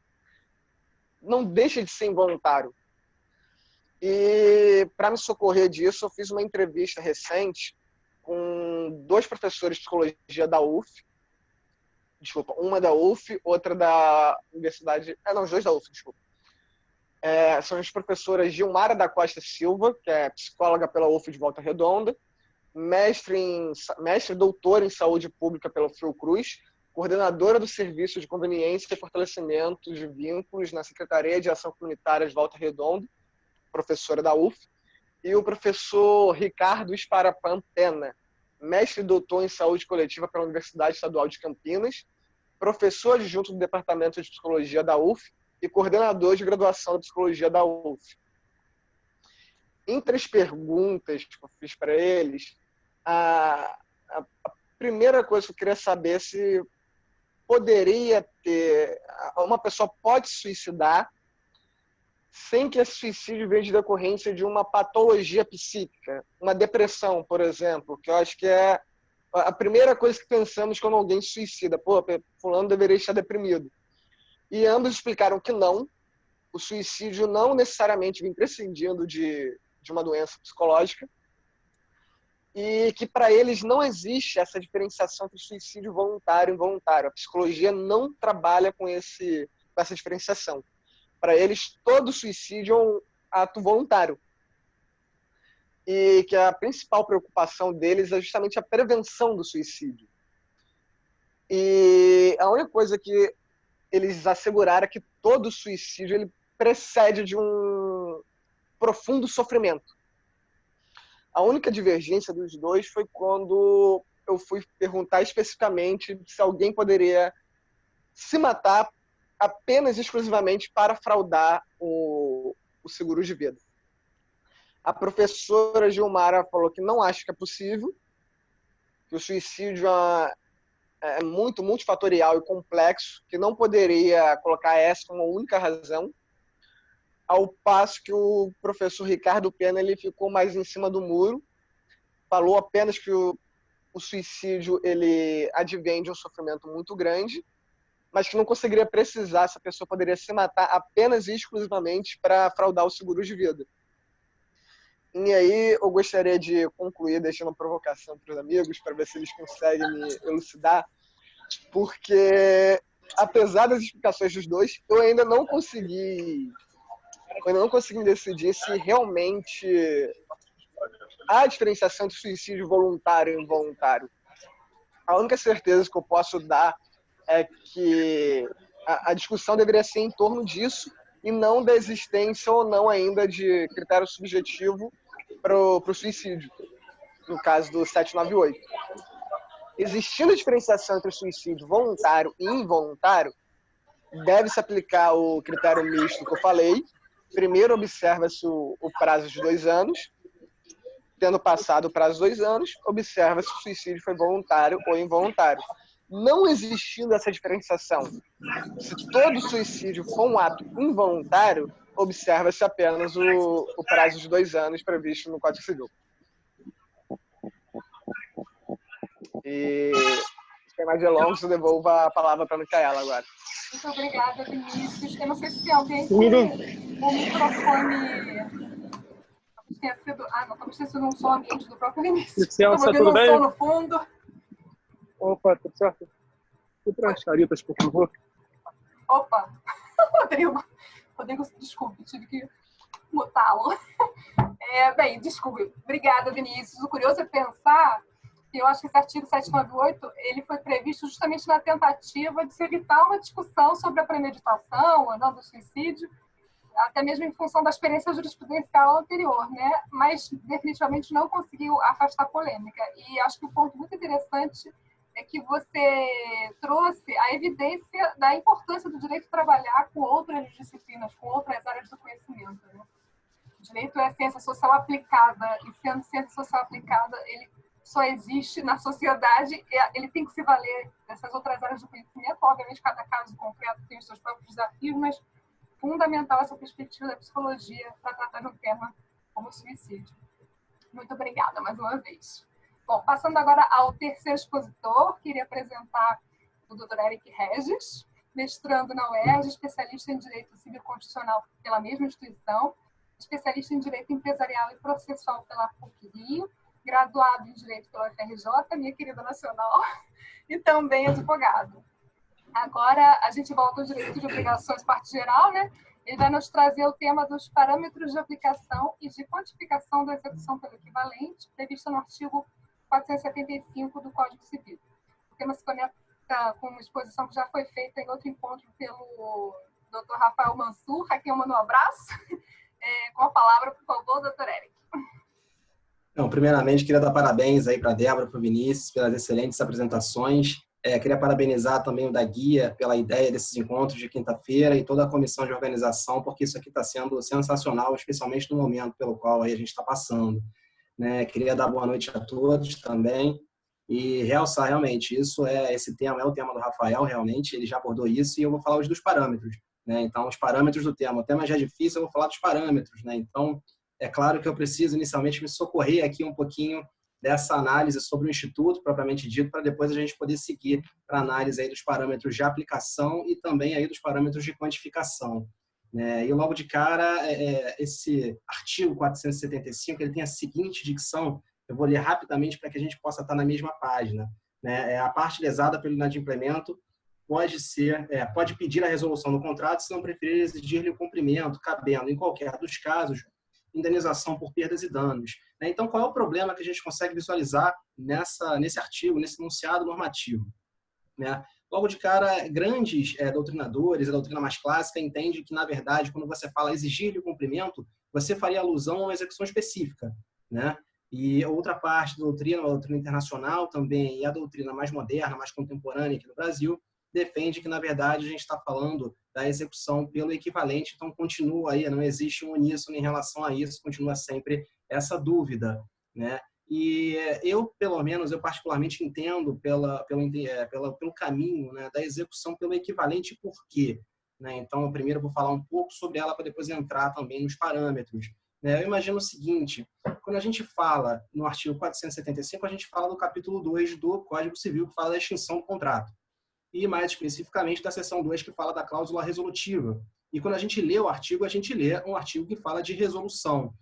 não deixa de ser involuntário? E para me socorrer disso, eu fiz uma entrevista recente com 2 professores de psicologia da UF. Desculpa, uma da UF, outra da Universidade... os 2 da UF, desculpa. São as professoras Gilmara da Costa Silva, que é psicóloga pela UF de Volta Redonda, mestre e doutora em saúde pública pela Fiocruz, coordenadora do Serviço de Conveniência e Fortalecimento de Vínculos na Secretaria de Ação Comunitária de Volta Redonda, professora da UF, e o professor Ricardo Sparapan Pena, mestre e doutor em saúde coletiva pela Universidade Estadual de Campinas, professor adjunto do Departamento de Psicologia da UF, e coordenador de graduação de psicologia da UF. Entre as perguntas que eu fiz para eles, a primeira coisa que eu queria saber é se poderia ter... Uma pessoa pode suicidar sem que esse suicídio venha de decorrência de uma patologia psíquica, uma depressão, por exemplo, que eu acho que é a primeira coisa que pensamos quando alguém se suicida. Fulano deveria estar deprimido. E ambos explicaram que não, o suicídio não necessariamente vem prescindindo de uma doença psicológica e que para eles não existe essa diferenciação entre suicídio voluntário e involuntário. A psicologia não trabalha com essa diferenciação. Para eles, todo suicídio é um ato voluntário. E que a principal preocupação deles é justamente a prevenção do suicídio. E a única coisa que eles asseguraram é que todo suicídio ele precede de um profundo sofrimento. A única divergência dos dois foi quando eu fui perguntar especificamente se alguém poderia se matar apenas e exclusivamente para fraudar o seguro de vida. A professora Gilmara falou que não acha que é possível, que o suicídio é muito multifatorial e complexo, que não poderia colocar essa como uma única razão, ao passo que o professor Ricardo Pena ele ficou mais em cima do muro, falou apenas que o suicídio ele advém de um sofrimento muito grande, mas que não conseguiria precisar se a pessoa poderia se matar apenas e exclusivamente para fraudar o seguro de vida. E aí eu gostaria de concluir deixando uma provocação para os amigos, para ver se eles conseguem me elucidar, porque apesar das explicações dos dois, eu ainda não consegui me decidir se realmente há diferenciação entre suicídio voluntário e involuntário. A única certeza que eu posso dar é que a discussão deveria ser em torno disso e não da existência ou não ainda de critério subjetivo para o suicídio, no caso do 798. Existindo a diferenciação entre suicídio voluntário e involuntário, deve-se aplicar o critério misto que eu falei. Primeiro observa-se o prazo de 2 anos. Tendo passado o prazo de 2 anos, observa se o suicídio foi voluntário ou involuntário. Não existindo essa diferenciação, se todo suicídio for um ato involuntário, observa-se apenas o prazo de 2 anos previsto no Código Civil. E, sem mais delongas, eu devolvo a palavra para a Micaela agora. Muito obrigada, Vinícius. Eu não sei se tem alguém com o microfone... Tenha sido... Ah, não, talvez tenha sido um som ambiente do próprio Vinícius. Licença, ouvindo tudo bem? som no fundo. Opa, tudo certo? Vou para as caritas, por favor. Opa! Rodrigo, desculpe, tive que mutá-lo. Bem, desculpe. Obrigada, Vinícius. O curioso é pensar que eu acho que esse artigo 798 ele foi previsto justamente na tentativa de se evitar uma discussão sobre a premeditação ou não do suicídio, até mesmo em função da experiência jurisprudencial anterior, né? Mas definitivamente não conseguiu afastar a polêmica. E acho que o ponto muito interessante é que você trouxe a evidência da importância do direito trabalhar com outras disciplinas, com outras áreas do conhecimento, né? O direito é ciência social aplicada, e sendo ciência social aplicada, ele só existe na sociedade, ele tem que se valer dessas outras áreas do conhecimento. Obviamente, cada caso concreto tem os seus próprios desafios, mas fundamental essa perspectiva da psicologia para tratar de um tema como o suicídio. Muito obrigada mais uma vez. Bom, passando agora ao terceiro expositor, queria apresentar o Dr. Eric Regis, mestrando na UERJ, especialista em Direito Civil Constitucional pela mesma instituição, especialista em Direito Empresarial e Processual pela PUC-Rio, graduado em Direito pela UFRJ, minha querida nacional, e também advogado. Agora, a gente volta ao direito de obrigações, parte geral, né? Ele vai nos trazer o tema dos parâmetros de aplicação e de quantificação da execução pelo equivalente, previsto no artigo 475 do Código Civil. O tema se conecta com uma exposição que já foi feita em outro encontro pelo Dr. Rafael Mansur, a quem eu mando um abraço. Com a palavra, por favor, Dr. Eric. Então, primeiramente, queria dar parabéns aí para a Débora, para o Vinícius, pelas excelentes apresentações. Queria parabenizar também o da Guia pela ideia desses encontros de quinta-feira e toda a comissão de organização, porque isso aqui está sendo sensacional, especialmente no momento pelo qual aí a gente está passando, né? Queria dar boa noite a todos também e realçar realmente, esse tema é o tema do Rafael, realmente, ele já abordou isso e eu vou falar hoje dos parâmetros, né? Então, os parâmetros do tema. O tema já é difícil, eu vou falar dos parâmetros, né? Então, é claro que eu preciso inicialmente me socorrer aqui um pouquinho dessa análise sobre o Instituto, propriamente dito, para depois a gente poder seguir para a análise aí dos parâmetros de aplicação e também aí dos parâmetros de quantificação. né? E logo de cara, esse artigo 475, ele tem a seguinte dicção, eu vou ler rapidamente para que a gente possa estar na mesma página, né? A parte lesada pelo inadimplemento pode pedir a resolução do contrato se não preferir exigir-lhe o cumprimento, cabendo, em qualquer dos casos, indenização por perdas e danos. Então, qual é o problema que a gente consegue visualizar nesse artigo, nesse enunciado normativo? Logo de cara, grandes doutrinadores, a doutrina mais clássica, entende que, na verdade, quando você fala exigir-lhe o cumprimento, você faria alusão a uma execução específica, né? E outra parte da doutrina, a doutrina internacional também, e a doutrina mais moderna, mais contemporânea aqui no Brasil, defende que, na verdade, a gente está falando da execução pelo equivalente, então continua aí, não existe um uníssono em relação a isso, continua sempre essa dúvida, né? E eu, pelo menos, eu particularmente entendo pelo caminho, né, da execução pelo equivalente. Por quê? Né? Então, primeiro eu vou falar um pouco sobre ela para depois entrar também nos parâmetros. Eu imagino o seguinte, quando a gente fala no artigo 475, a gente fala do capítulo 2 do Código Civil, que fala da extinção do contrato. E, mais especificamente, da seção 2, que fala da cláusula resolutiva. E quando a gente lê o artigo, a gente lê um artigo que fala de resolução.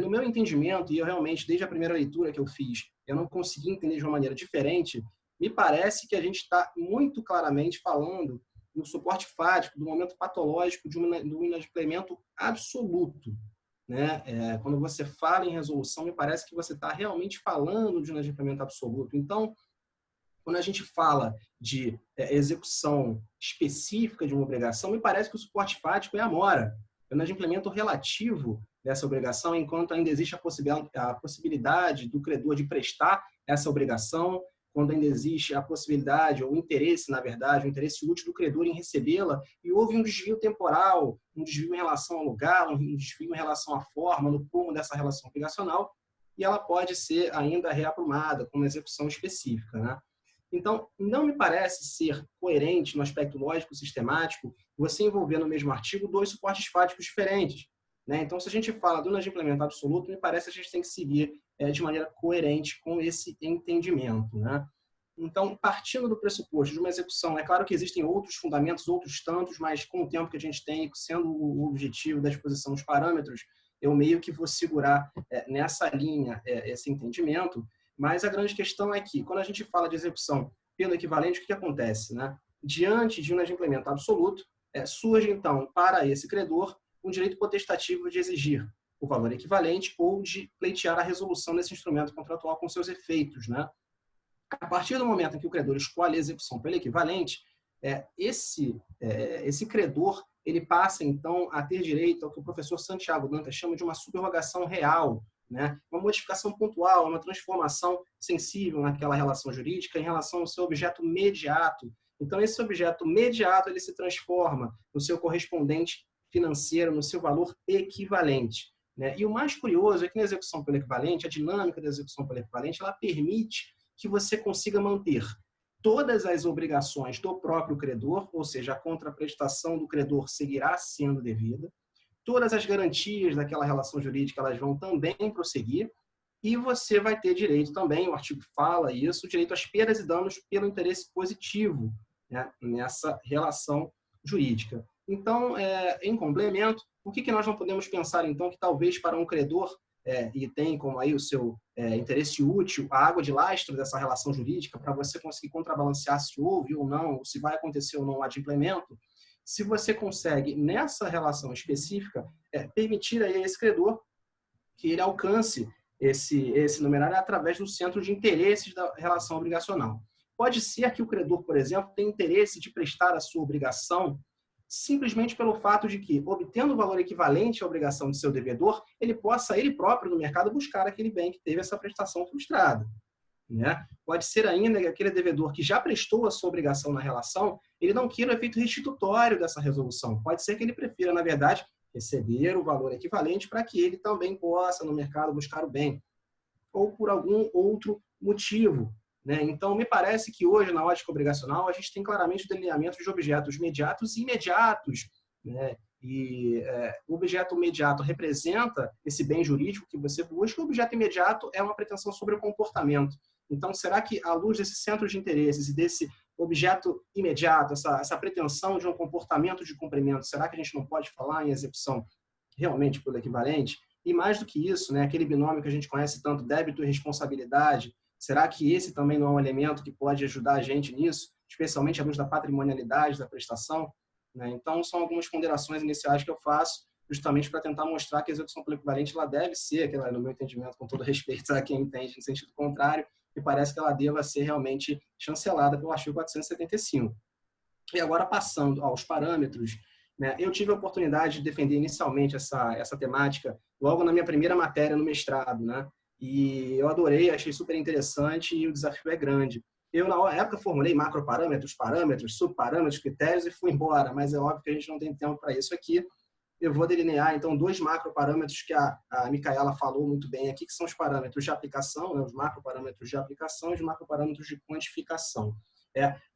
No meu entendimento, e eu realmente, desde a primeira leitura que eu fiz, eu não consegui entender de uma maneira diferente, me parece que a gente está muito claramente falando no suporte fático, do momento patológico do inadimplemento absoluto. Né? Quando você fala em resolução, me parece que você está realmente falando de inadimplemento absoluto. Então, quando a gente fala de execução específica de uma obrigação, me parece que o suporte fático é a mora. O inadimplemento relativo dessa obrigação, enquanto ainda existe a possibilidade do credor de prestar essa obrigação, quando ainda existe a possibilidade, ou o interesse, na verdade, o interesse útil do credor em recebê-la, e houve um desvio temporal, um desvio em relação ao lugar, um desvio em relação à forma, no como dessa relação obrigacional, e ela pode ser ainda reaprumada com uma execução específica, né? Então, não me parece ser coerente no aspecto lógico sistemático você envolver no mesmo artigo dois suportes fáticos diferentes. Né? Então, se a gente fala do inadimplemento absoluto, me parece que a gente tem que seguir de maneira coerente com esse entendimento. Né? Então, partindo do pressuposto de uma execução, é claro que existem outros fundamentos, outros tantos, mas com o tempo que a gente tem, sendo o objetivo da exposição dos parâmetros, eu meio que vou segurar nessa linha esse entendimento. Mas a grande questão é que, quando a gente fala de execução pelo equivalente, o que acontece? Né? Diante de um inadimplemento absoluto, surge, então, para esse credor, um direito potestativo de exigir o valor equivalente ou de pleitear a resolução desse instrumento contratual com seus efeitos. Né? A partir do momento em que o credor escolhe a execução pelo equivalente, esse credor ele passa, então, a ter direito ao que o professor Santiago Dantas chama de uma subrogação real, né? Uma modificação pontual, uma transformação sensível naquela relação jurídica em relação ao seu objeto mediato. Então, esse objeto mediato ele se transforma no seu correspondente financeiro, no seu valor equivalente. Né? E o mais curioso é que na execução pelo equivalente, a dinâmica da execução pelo equivalente, ela permite que você consiga manter todas as obrigações do próprio credor, ou seja, a contraprestação do credor seguirá sendo devida, todas as garantias daquela relação jurídica elas vão também prosseguir e você vai ter direito também, o artigo fala isso, direito às perdas e danos pelo interesse positivo, né, nessa relação jurídica. Então, em complemento, o que nós não podemos pensar, então, que talvez para um credor, e tem como aí o seu interesse útil, a água de lastro dessa relação jurídica, para você conseguir contrabalancear se houve ou não, se vai acontecer ou não o adimplemento, se você consegue, nessa relação específica, permitir a esse credor que ele alcance esse numerário através do centro de interesses da relação obrigacional. Pode ser que o credor, por exemplo, tenha interesse de prestar a sua obrigação simplesmente pelo fato de que, obtendo o valor equivalente à obrigação de seu devedor, ele possa, ele próprio, no mercado, buscar aquele bem que teve essa prestação frustrada. Né? Pode ser ainda que aquele devedor que já prestou a sua obrigação na relação, ele não queira o efeito restitutório dessa resolução. Pode ser que ele prefira, na verdade, receber o valor equivalente para que ele também possa, no mercado, buscar o bem. Ou por algum outro motivo. Né? Então, me parece que hoje, na ótica obrigacional, a gente tem claramente o delineamento de objetos mediatos e imediatos. Né? E o objeto imediato representa esse bem jurídico que você busca, o objeto imediato é uma pretensão sobre o comportamento. Então, será que, à luz desse centro de interesses e desse objeto imediato, essa pretensão de um comportamento de cumprimento, será que a gente não pode falar em execução realmente pelo equivalente? E mais do que isso, né, aquele binômio que a gente conhece tanto, débito e responsabilidade, será que esse também não é um elemento que pode ajudar a gente nisso, especialmente à luz da patrimonialidade da prestação? Né? Então, são algumas ponderações iniciais que eu faço, justamente para tentar mostrar que a execução pelo equivalente ela deve ser, no meu entendimento, com todo respeito a quem entende no sentido contrário, e parece que ela deva ser realmente chancelada pelo artigo 475. E agora, passando aos parâmetros, né, eu tive a oportunidade de defender inicialmente essa temática logo na minha primeira matéria no mestrado, né? E eu adorei, achei super interessante e o desafio é grande. Eu, na época, formulei macroparâmetros, parâmetros, subparâmetros, critérios e fui embora, mas é óbvio que a gente não tem tempo para isso aqui. Eu vou delinear, então, 2 macroparâmetros que a Micaela falou muito bem aqui, que são os parâmetros de aplicação, né, os macroparâmetros de aplicação e os macroparâmetros de quantificação.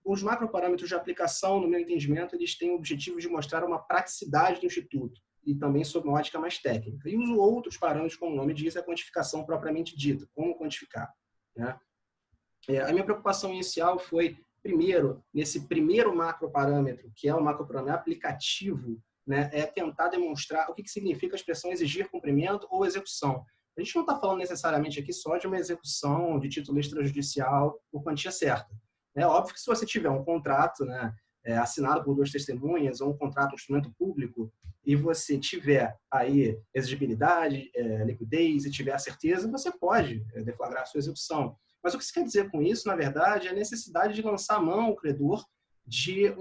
Os macroparâmetros de aplicação, no meu entendimento, eles têm o objetivo de mostrar uma praticidade do Instituto e também sob uma ótica mais técnica. E os outros parâmetros, como o nome diz, é a quantificação propriamente dita, como quantificar. Né? A minha preocupação inicial foi, primeiro, nesse primeiro macroparâmetro, que é o macroparâmetro aplicativo, né, é tentar demonstrar o que significa a expressão exigir cumprimento ou execução. A gente não está falando necessariamente aqui só de uma execução de título extrajudicial por quantia certa. É óbvio que se você tiver um contrato, né, assinado por 2 testemunhas ou um contrato, um instrumento público, e você tiver aí exigibilidade, liquidez e tiver a certeza, você pode deflagrar a sua execução. Mas o que se quer dizer com isso, na verdade, é a necessidade de lançar a mão ao credor de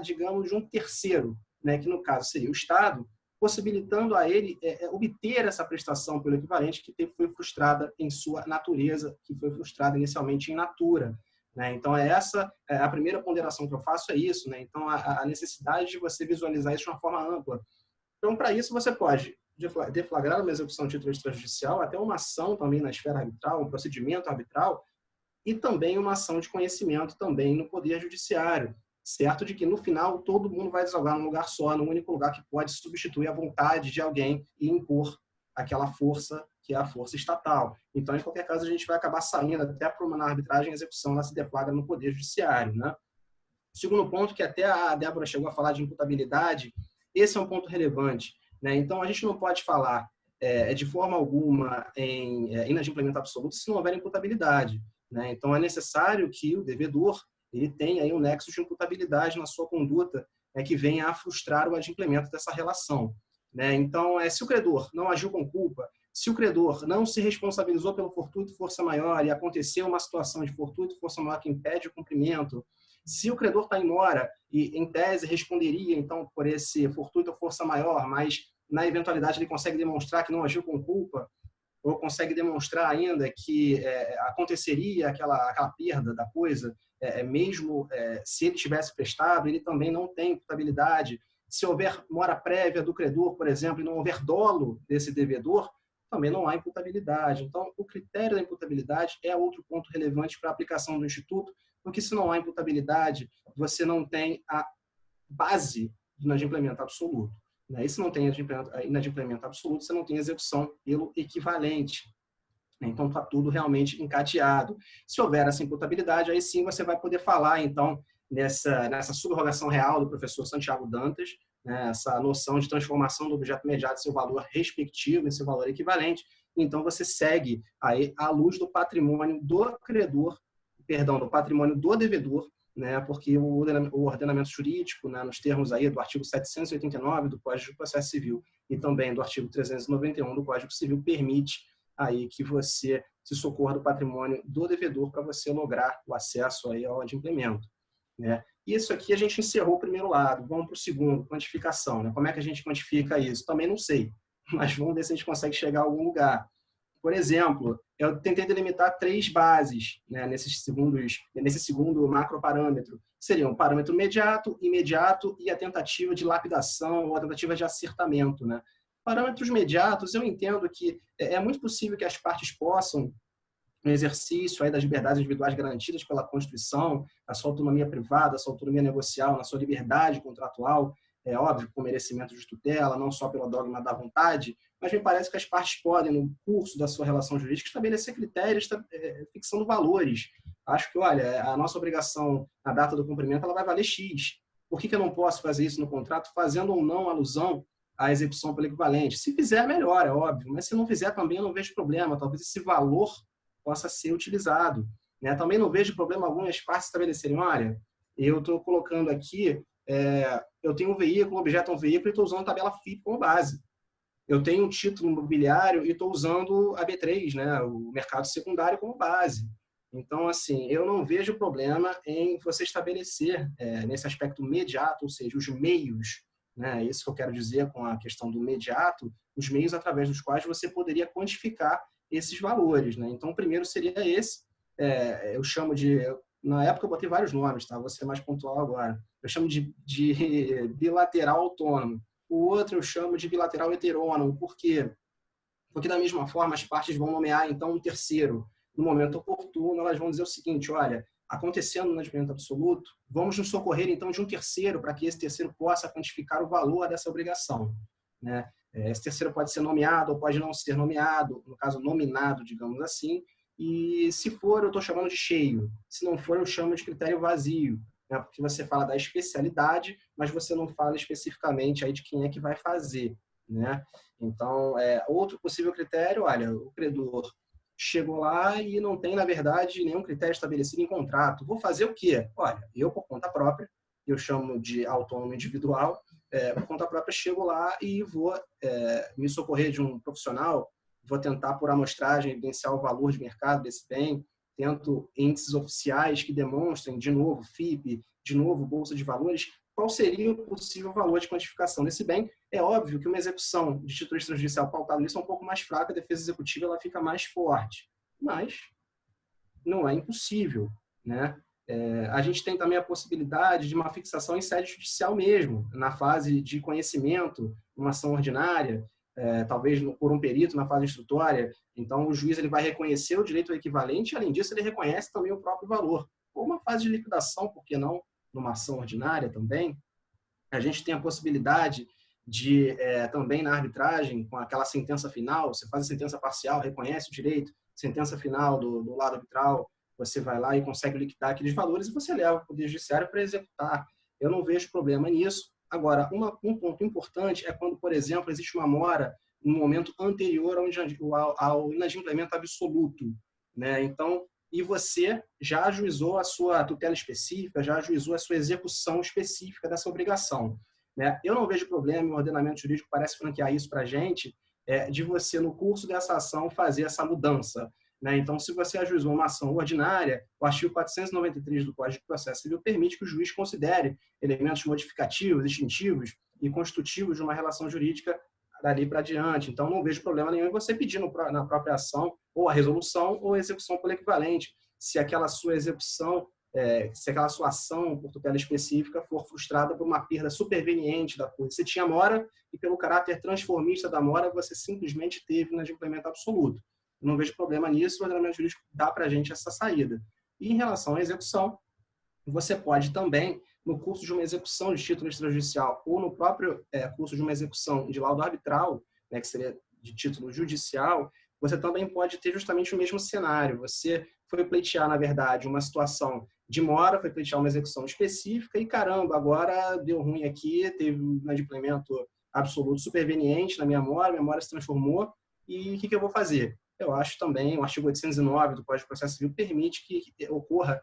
digamos, de um terceiro, né, que no caso seria o Estado, possibilitando a ele obter essa prestação pelo equivalente que foi frustrada em sua natureza, que foi frustrada inicialmente em natura. Né? Então, essa a primeira ponderação que eu faço é isso. Né? Então, a necessidade de você visualizar isso de uma forma ampla. Então, para isso, você pode deflagrar uma execução de título extrajudicial, até uma ação também na esfera arbitral, um procedimento arbitral, e também uma ação de conhecimento também no Poder Judiciário. Certo de que, no final, todo mundo vai desaguar num lugar só, num único lugar que pode substituir a vontade de alguém e impor aquela força que é a força estatal. Então, em qualquer caso, a gente vai acabar saindo até para uma arbitragem e execução, ela se deflagra no Poder Judiciário. Né? O segundo ponto, que até a Débora chegou a falar de imputabilidade, esse é um ponto relevante. Né? Então, a gente não pode falar de forma alguma em inadimplemento absoluto se não houver imputabilidade. Né? Então, é necessário que o devedor ele tenha aí um nexo de imputabilidade na sua conduta que venha a frustrar o adimplemento dessa relação. Né? Então, se o credor não agiu com culpa, se o credor não se responsabilizou pelo fortuito força maior e aconteceu uma situação de fortuito força maior que impede o cumprimento, se o credor está em mora e, em tese, responderia, então, por esse fortuito força maior, mas, na eventualidade, ele consegue demonstrar que não agiu com culpa, ou consegue demonstrar ainda que aconteceria aquela perda da coisa, mesmo se ele tivesse prestado, ele também não tem imputabilidade. Se houver mora prévia do credor, por exemplo, e não houver dolo desse devedor, também não há imputabilidade. Então, o critério da imputabilidade é outro ponto relevante para a aplicação do Instituto, porque se não há imputabilidade, você não tem a base do inadimplemento absoluto. E se não tem inadimplemento absoluto, você não tem execução pelo equivalente. Então, está tudo realmente encadeado. Se houver essa imputabilidade, aí sim você vai poder falar, então, nessa subrogação real do professor Santiago Dantas, né, essa noção de transformação do objeto imediato em seu valor respectivo, em seu valor equivalente. Então, você segue aí à luz do patrimônio do credor, perdão, do patrimônio do devedor, né, porque o ordenamento jurídico, né, nos termos aí do artigo 789 do Código de Processo Civil e também do artigo 391 do Código Civil, permite aí que você se socorra do patrimônio do devedor para você lograr o acesso aí ao adimplemento. Né? Isso aqui a gente encerrou o primeiro lado, vamos para o segundo, quantificação. Né? Como é que a gente quantifica isso? Também não sei, mas vamos ver se a gente consegue chegar a algum lugar. Por exemplo, eu tentei delimitar 3 bases, né, nesse segundo macroparâmetro. Seriam o parâmetro imediato e a tentativa de lapidação ou a tentativa de acertamento. Né? Parâmetros imediatos, eu entendo que é muito possível que as partes possam, no exercício aí das liberdades individuais garantidas pela Constituição, a sua autonomia privada, a sua autonomia negocial, na sua liberdade contratual, é óbvio, com merecimento de tutela, não só pelo dogma da vontade, mas me parece que as partes podem, no curso da sua relação jurídica, estabelecer critérios, fixando valores Acho que, olha, a nossa obrigação na data do cumprimento ela vai valer X. Por que eu não posso fazer isso no contrato, fazendo ou não alusão à execução pelo equivalente? Se fizer, melhor, é óbvio, mas se não fizer também eu não vejo problema, talvez esse valor possa ser utilizado. Né? Também não vejo problema algum as partes estabelecerem, olha, eu estou colocando aqui, eu tenho um veículo, o objeto é um veículo e estou usando a tabela FIP como base. Eu tenho um título imobiliário e estou usando a B3, né, o mercado secundário como base. Então, assim, eu não vejo problema em você estabelecer, nesse aspecto imediato, ou seja, os meios, né, isso que eu quero dizer com a questão do imediato, os meios através dos quais você poderia quantificar esses valores. Né? Então, o primeiro seria esse, eu chamo de, na época eu botei vários nomes, tá? Vou ser mais pontual agora. Eu chamo de bilateral autônomo. O outro eu chamo de bilateral heterônomo. Por quê? Porque, da mesma forma, as partes vão nomear, então, um terceiro. No momento oportuno, elas vão dizer o seguinte, olha, acontecendo no inadimplemento absoluto, vamos nos socorrer, então, de um terceiro, para que esse terceiro possa quantificar o valor dessa obrigação. Né? Esse terceiro pode ser nomeado ou pode não ser nomeado, no caso, nominado, digamos assim, e se for, eu estou chamando de cheio. Se não for, eu chamo de critério vazio. Né? Porque você fala da especialidade, mas você não fala especificamente aí de quem é que vai fazer. Né? Então, outro possível critério, olha, o credor chegou lá e não tem, na verdade, nenhum critério estabelecido em contrato. Vou fazer o quê? Olha, eu, por conta própria, eu chamo de autônomo individual, por conta própria, chego lá e vou me socorrer de um profissional, vou tentar, por amostragem, evidenciar o valor de mercado desse bem, tento índices oficiais que demonstrem, de novo, FIP, de novo, Bolsa de Valores, qual seria o possível valor de quantificação desse bem. É óbvio que uma execução de título extrajudicial pautada nisso é um pouco mais fraca, a defesa executiva ela fica mais forte, mas não é impossível. Né? A gente tem também a possibilidade de uma fixação em sede judicial mesmo, na fase de conhecimento, uma ação ordinária, talvez por um perito na fase instrutória. Então, o juiz ele vai reconhecer o direito ao equivalente e, além disso, ele reconhece também o próprio valor. Ou uma fase de liquidação, por que não, numa ação ordinária também. A gente tem a possibilidade de, também na arbitragem, com aquela sentença final, você faz a sentença parcial, reconhece o direito, sentença final do lado arbitral, você vai lá e consegue liquidar aqueles valores e você leva para o Poder Judiciário para executar. Eu não vejo problema nisso. Agora, um ponto importante é quando, por exemplo, existe uma mora no momento anterior ao inadimplemento absoluto. Né? Então, e você já ajuizou a sua tutela específica, já ajuizou a sua execução específica dessa obrigação. Né? Eu não vejo problema, o ordenamento jurídico parece franquear isso para a gente, de você, no curso dessa ação, fazer essa mudança. Né? Então, se você ajuizou uma ação ordinária, o artigo 493 do Código de Processo Civil permite que o juiz considere elementos modificativos, distintivos e constitutivos de uma relação jurídica dali para diante. Então, não vejo problema nenhum em você pedir na própria ação ou a resolução ou a execução pelo equivalente. Se aquela sua execução, se aquela sua ação por tutela específica for frustrada por uma perda superveniente da coisa. Você tinha mora e, pelo caráter transformista da mora, você simplesmente teve um inadimplemento absoluto. Eu não vejo problema nisso, o ordenamento jurídico dá para a gente essa saída. E em relação à execução, você pode também, no curso de uma execução de título extrajudicial ou no próprio curso de uma execução de laudo arbitral, né, que seria de título judicial, você também pode ter justamente o mesmo cenário. Você foi pleitear, na verdade, uma situação de mora, foi pleitear uma execução específica e, caramba, agora deu ruim aqui, teve um inadimplemento absoluto superveniente na minha mora se transformou, e o que eu vou fazer? Eu acho também, o artigo 809 do Código de Processo Civil permite que ocorra,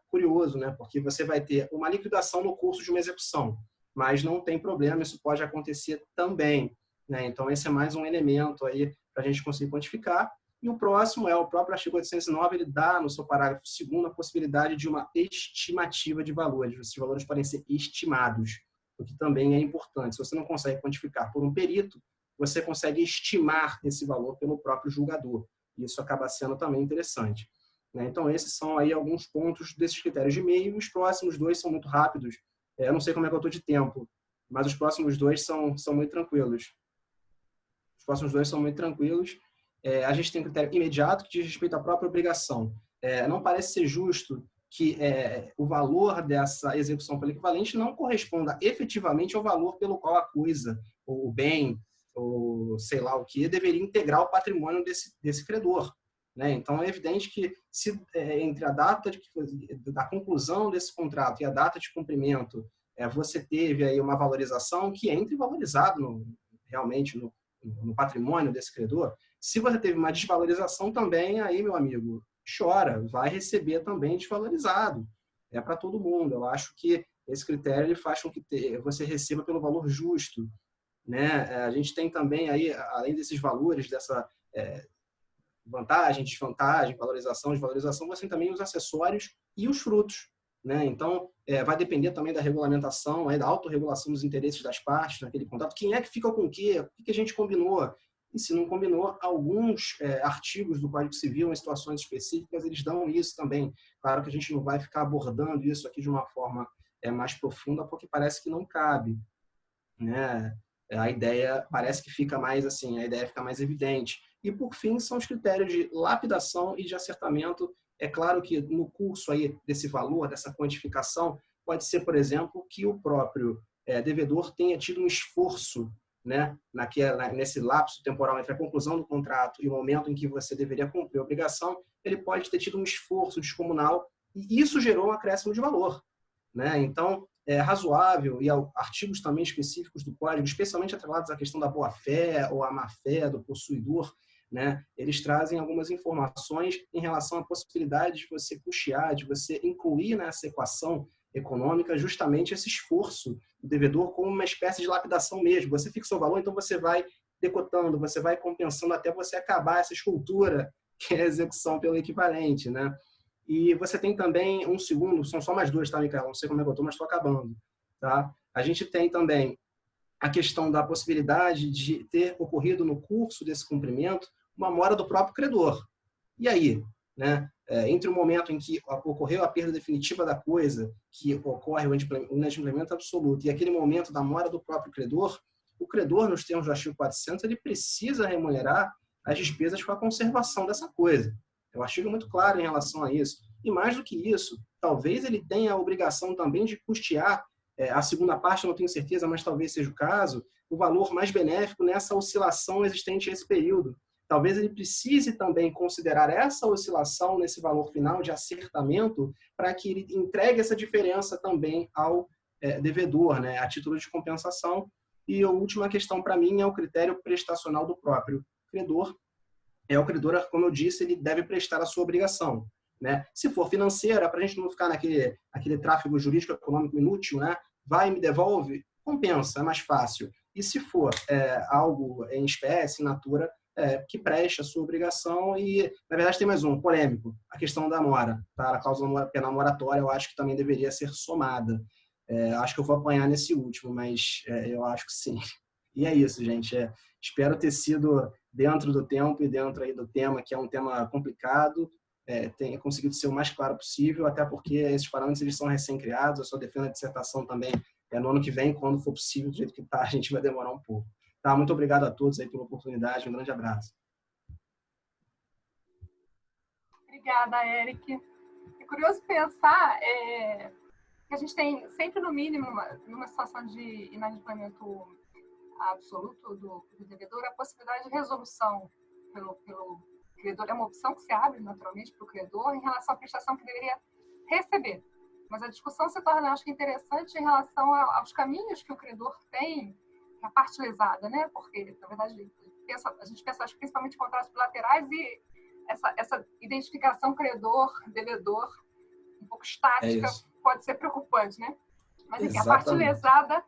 curioso, né? Porque você vai ter uma liquidação no curso de uma execução, mas não tem problema, isso pode acontecer também. Né? Então, esse é mais um elemento aí para a gente conseguir quantificar. E o próximo o próprio artigo 809, ele dá no seu parágrafo 2º a possibilidade de uma estimativa de valores. Esses valores podem ser estimados, o que também é importante. Se você não consegue quantificar por um perito, você consegue estimar esse valor pelo próprio julgador. Isso acaba sendo também interessante. Né? Então, esses são aí alguns pontos desses critérios de meio. Os próximos dois são muito rápidos. Eu não sei como é que eu estou de tempo, mas os próximos dois são muito tranquilos. Os próximos dois são muito tranquilos. A gente tem um critério imediato que diz respeito à própria obrigação. Não parece ser justo que o valor dessa execução pelo equivalente não corresponda efetivamente ao valor pelo qual a coisa, ou o bem, ou sei lá o que, deveria integrar o patrimônio desse credor. né? Então, é evidente que se entre a data da conclusão desse contrato e a data de cumprimento, você teve aí uma valorização que entre valorizado realmente no patrimônio desse credor. Se você teve uma desvalorização também, aí, meu amigo, chora, vai receber também desvalorizado. É para todo mundo. Eu acho que esse critério ele faz com que você receba pelo valor justo, né? A gente tem também aí, além desses valores, dessa vantagem, desvantagem, valorização, desvalorização, você tem também os acessórios e os frutos, né? Então, vai depender também da regulamentação, da autorregulação dos interesses das partes naquele contrato. Quem é que fica com o quê? O que a gente combinou? E se não combinou, alguns artigos do Código Civil, em situações específicas, eles dão isso também. Claro que a gente não vai ficar abordando isso aqui de uma forma mais profunda, porque parece que não cabe, né? A ideia parece que fica mais assim, a ideia fica mais evidente. E, por fim, são os critérios de lapidação e de acertamento. É claro que no curso aí desse valor, dessa quantificação, pode ser, por exemplo, que o próprio devedor tenha tido um esforço, né, nesse lapso temporal entre a conclusão do contrato e o momento em que você deveria cumprir a obrigação, ele pode ter tido um esforço descomunal e isso gerou um acréscimo de valor, né? Então, é razoável, e artigos também específicos do Código, especialmente atrelados à questão da boa-fé ou à má-fé do possuidor, né? Eles trazem algumas informações em relação à possibilidade de você custear, de você incluir nessa equação econômica justamente esse esforço do devedor como uma espécie de lapidação mesmo. Você fixou o valor, então você vai decotando, você vai compensando até você acabar essa escultura que é a execução pelo equivalente, né? E você tem também um segundo, são só mais duas, tá, Micael? Não sei como é que eu estou, mas estou acabando, tá? A gente tem também a questão da possibilidade de ter ocorrido no curso desse cumprimento uma mora do próprio credor. E aí, né? Entre o momento em que ocorreu a perda definitiva da coisa, que ocorre o inadimplemento absoluto, e aquele momento da mora do próprio credor, o credor, nos termos do artigo 400, ele precisa remunerar as despesas com a conservação dessa coisa. O artigo é muito claro em relação a isso. E mais do que isso, talvez ele tenha a obrigação também de custear, a segunda parte, eu não tenho certeza, mas talvez seja o caso, o valor mais benéfico nessa oscilação existente nesse período. Talvez ele precise também considerar essa oscilação nesse valor final de acertamento para que ele entregue essa diferença também ao devedor, né, a título de compensação. E a última questão para mim é o critério prestacional do próprio credor. O credor, como eu disse, ele deve prestar a sua obrigação, né? Se for financeira, para a gente não ficar naquele tráfego jurídico econômico inútil, né? Vai e me devolve, compensa, é mais fácil. E se for algo em espécie, in natura, que preste a sua obrigação. E, na verdade, tem mais um, polêmico, a questão da mora. Tá? A cláusula penal moratória, eu acho que também deveria ser somada. Acho que eu vou apanhar nesse último, mas eu acho que sim. E é isso, gente. Espero ter sido dentro do tempo e dentro aí do tema, que é um tema complicado, tenha conseguido ser o mais claro possível, até porque esses parâmetros eles são recém-criados. Eu só defendo a dissertação também no ano que vem, quando for possível, do jeito que está, a gente vai demorar um pouco. Tá? Muito obrigado a todos aí pela oportunidade, um grande abraço. Obrigada, Eric. É curioso pensar que a gente tem sempre, no mínimo, numa situação de inadimplemento absoluto do devedor, a possibilidade de resolução pelo credor. É uma opção que se abre, naturalmente, para o credor em relação à prestação que deveria receber. Mas a discussão se torna, acho que, interessante em relação aos caminhos que o credor tem, a parte lesada, né? Porque, na verdade, a gente pensa, acho, principalmente em contratos bilaterais e essa identificação credor-devedor um pouco estática pode ser preocupante, né? Mas, enfim, a parte lesada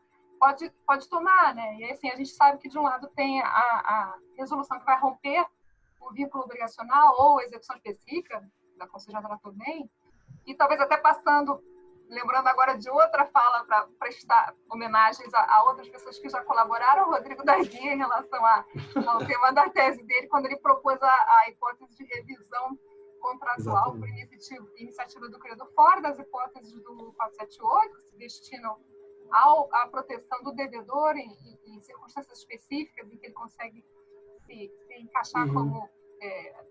pode tomar, né? E assim, a gente sabe que de um lado tem a resolução que vai romper o vínculo obrigacional ou execução específica, da qual você já tratou bem, e talvez até lembrando agora de outra fala para prestar homenagens a outras pessoas que já colaboraram, o Rodrigo da Guia, em relação ao tema da tese dele, quando ele propôs a hipótese de revisão contratual por iniciativa do credor, fora das hipóteses do 478, que se destinam à proteção do devedor em circunstâncias específicas em que ele consegue se encaixar como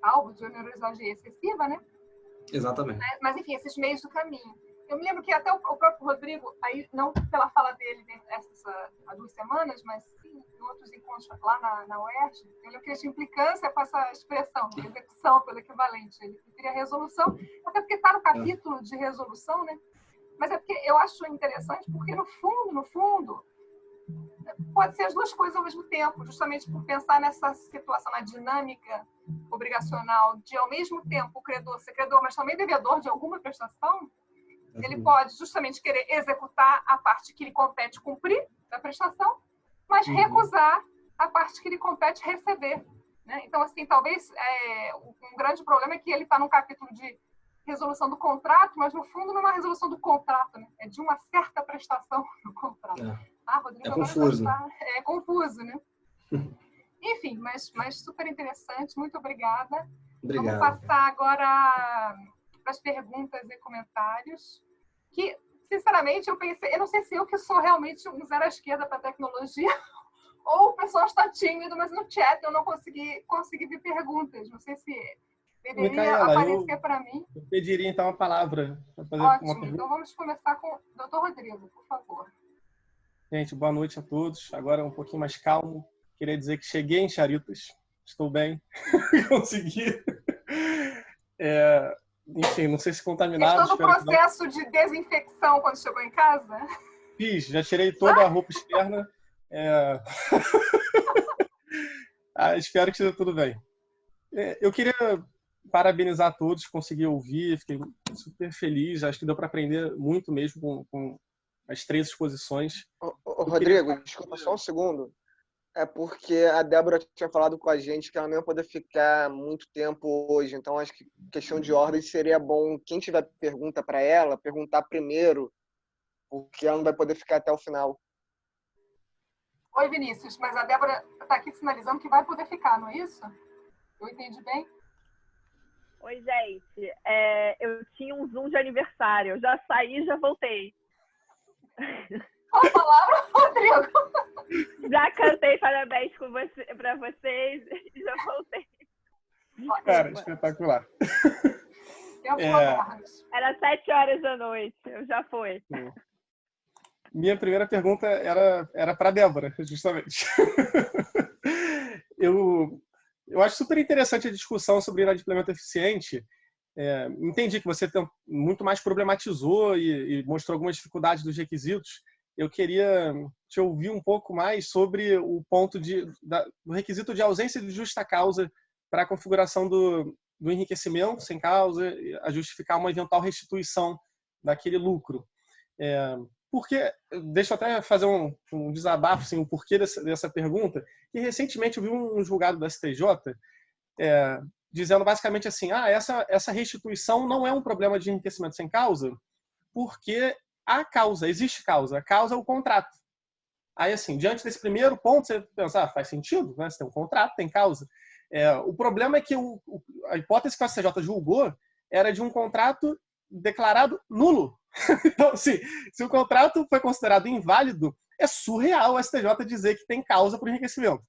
alvo de onerosidade excessiva, né? Exatamente. Mas, enfim, esses meios do caminho. Eu me lembro que até o próprio Rodrigo, aí não pela fala dele há 2 semanas, mas sim, em outros encontros lá na UERJ, eu lembro que ele tinha implicância com essa expressão, execução pelo equivalente. Ele queria resolução, até porque está no capítulo de resolução, né? Mas é porque eu acho interessante, porque no fundo, pode ser as duas coisas ao mesmo tempo, justamente por pensar nessa situação, na dinâmica obrigacional de, ao mesmo tempo, o credor ser credor, mas também devedor de alguma prestação. Ele pode justamente querer executar a parte que lhe compete cumprir da prestação, mas recusar a parte que lhe compete receber, né? Então, assim, talvez um grande problema é que ele está num capítulo de resolução do contrato, mas no fundo não é uma resolução do contrato, né? É de uma certa prestação do contrato. Rodrigo, é confuso. É confuso, né? Enfim, mas super interessante. Muito obrigada. Obrigado. Vamos passar agora para as perguntas e comentários. Que, sinceramente, eu pensei, eu não sei se eu que sou realmente um zero à esquerda para tecnologia ou o pessoal está tímido, mas no chat eu não consegui ver perguntas. Não sei se deveria Micaela, aparecer para mim. Eu pediria, então, a palavra para fazer Ótimo. uma pergunta. Então, vamos começar com o Dr. Rodrigo, por favor. Gente, boa noite a todos. Agora um pouquinho mais calmo. Queria dizer que cheguei em Charitas. Estou bem. Consegui. Enfim, não sei se contaminado. Fez todo o processo de desinfecção quando chegou em casa? Fiz, já tirei toda a roupa externa. Espero que esteja tudo bem. Eu queria parabenizar a todos, consegui ouvir, fiquei super feliz. Acho que deu para aprender muito mesmo com as 3 exposições. Rodrigo, desculpa só um segundo. É porque a Débora tinha falado com a gente que ela não ia poder ficar muito tempo hoje. Então, acho que questão de ordem seria bom, quem tiver pergunta para ela, perguntar primeiro, porque ela não vai poder ficar até o final. Oi, Vinícius, mas a Débora está aqui sinalizando que vai poder ficar, não é isso? Eu entendi bem? Oi, gente. Eu tinha um Zoom de aniversário. Eu já saí e já voltei. Qual a palavra, Rodrigo? Já cantei parabéns para vocês e já voltei. Cara, espetacular. Era 7 horas da noite. Eu já fui. Minha primeira pergunta era para a Débora, justamente. Eu acho super interessante a discussão sobre inadimplemento eficiente. Entendi que você muito mais problematizou e mostrou algumas dificuldades dos requisitos. Eu queria te ouvir um pouco mais sobre o ponto do requisito de ausência de justa causa para a configuração do enriquecimento sem causa, a justificar uma eventual restituição daquele lucro. Porque, deixa eu até fazer um desabafo, assim, o porquê dessa pergunta, que recentemente eu vi um julgado do STJ dizendo basicamente assim, essa restituição não é um problema de enriquecimento sem causa, porque a causa, existe causa, a causa é o contrato. Aí, assim, diante desse primeiro ponto, você pensa, faz sentido, né? Você tem um contrato, tem causa. O problema é que a hipótese que o STJ julgou era de um contrato declarado nulo. Então, assim, se o contrato foi considerado inválido, é surreal o STJ dizer que tem causa para o enriquecimento.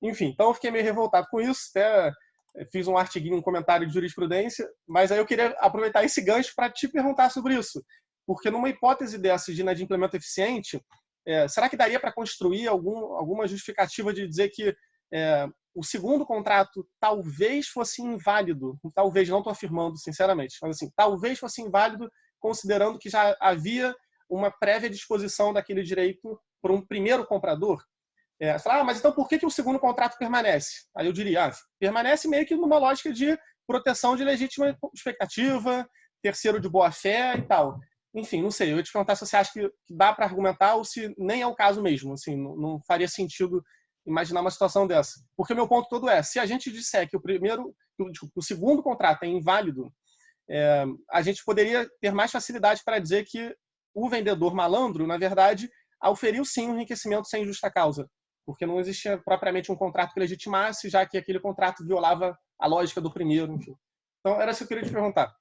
Enfim, então eu fiquei meio revoltado com isso, até fiz um artiguinho, um comentário de jurisprudência, mas aí eu queria aproveitar esse gancho para te perguntar sobre isso. Porque numa hipótese dessa de inadimplemento eficiente, será que daria para construir alguma justificativa de dizer que o segundo contrato talvez fosse inválido? Talvez, não estou afirmando sinceramente, mas assim, talvez fosse inválido considerando que já havia uma prévia disposição daquele direito por um primeiro comprador? Você fala, mas então por que o segundo contrato permanece? Aí eu diria, permanece meio que numa lógica de proteção de legítima expectativa, terceiro de boa-fé e tal. Enfim, não sei, eu ia te perguntar se você acha que dá para argumentar ou se nem é o caso mesmo, assim, não faria sentido imaginar uma situação dessa. Porque o meu ponto todo se a gente disser que o segundo contrato é inválido, a gente poderia ter mais facilidade para dizer que o vendedor malandro, na verdade, auferiu sim um enriquecimento sem justa causa, porque não existia propriamente um contrato que legitimasse, já que aquele contrato violava a lógica do primeiro. Enfim. Então, era isso que eu queria te perguntar.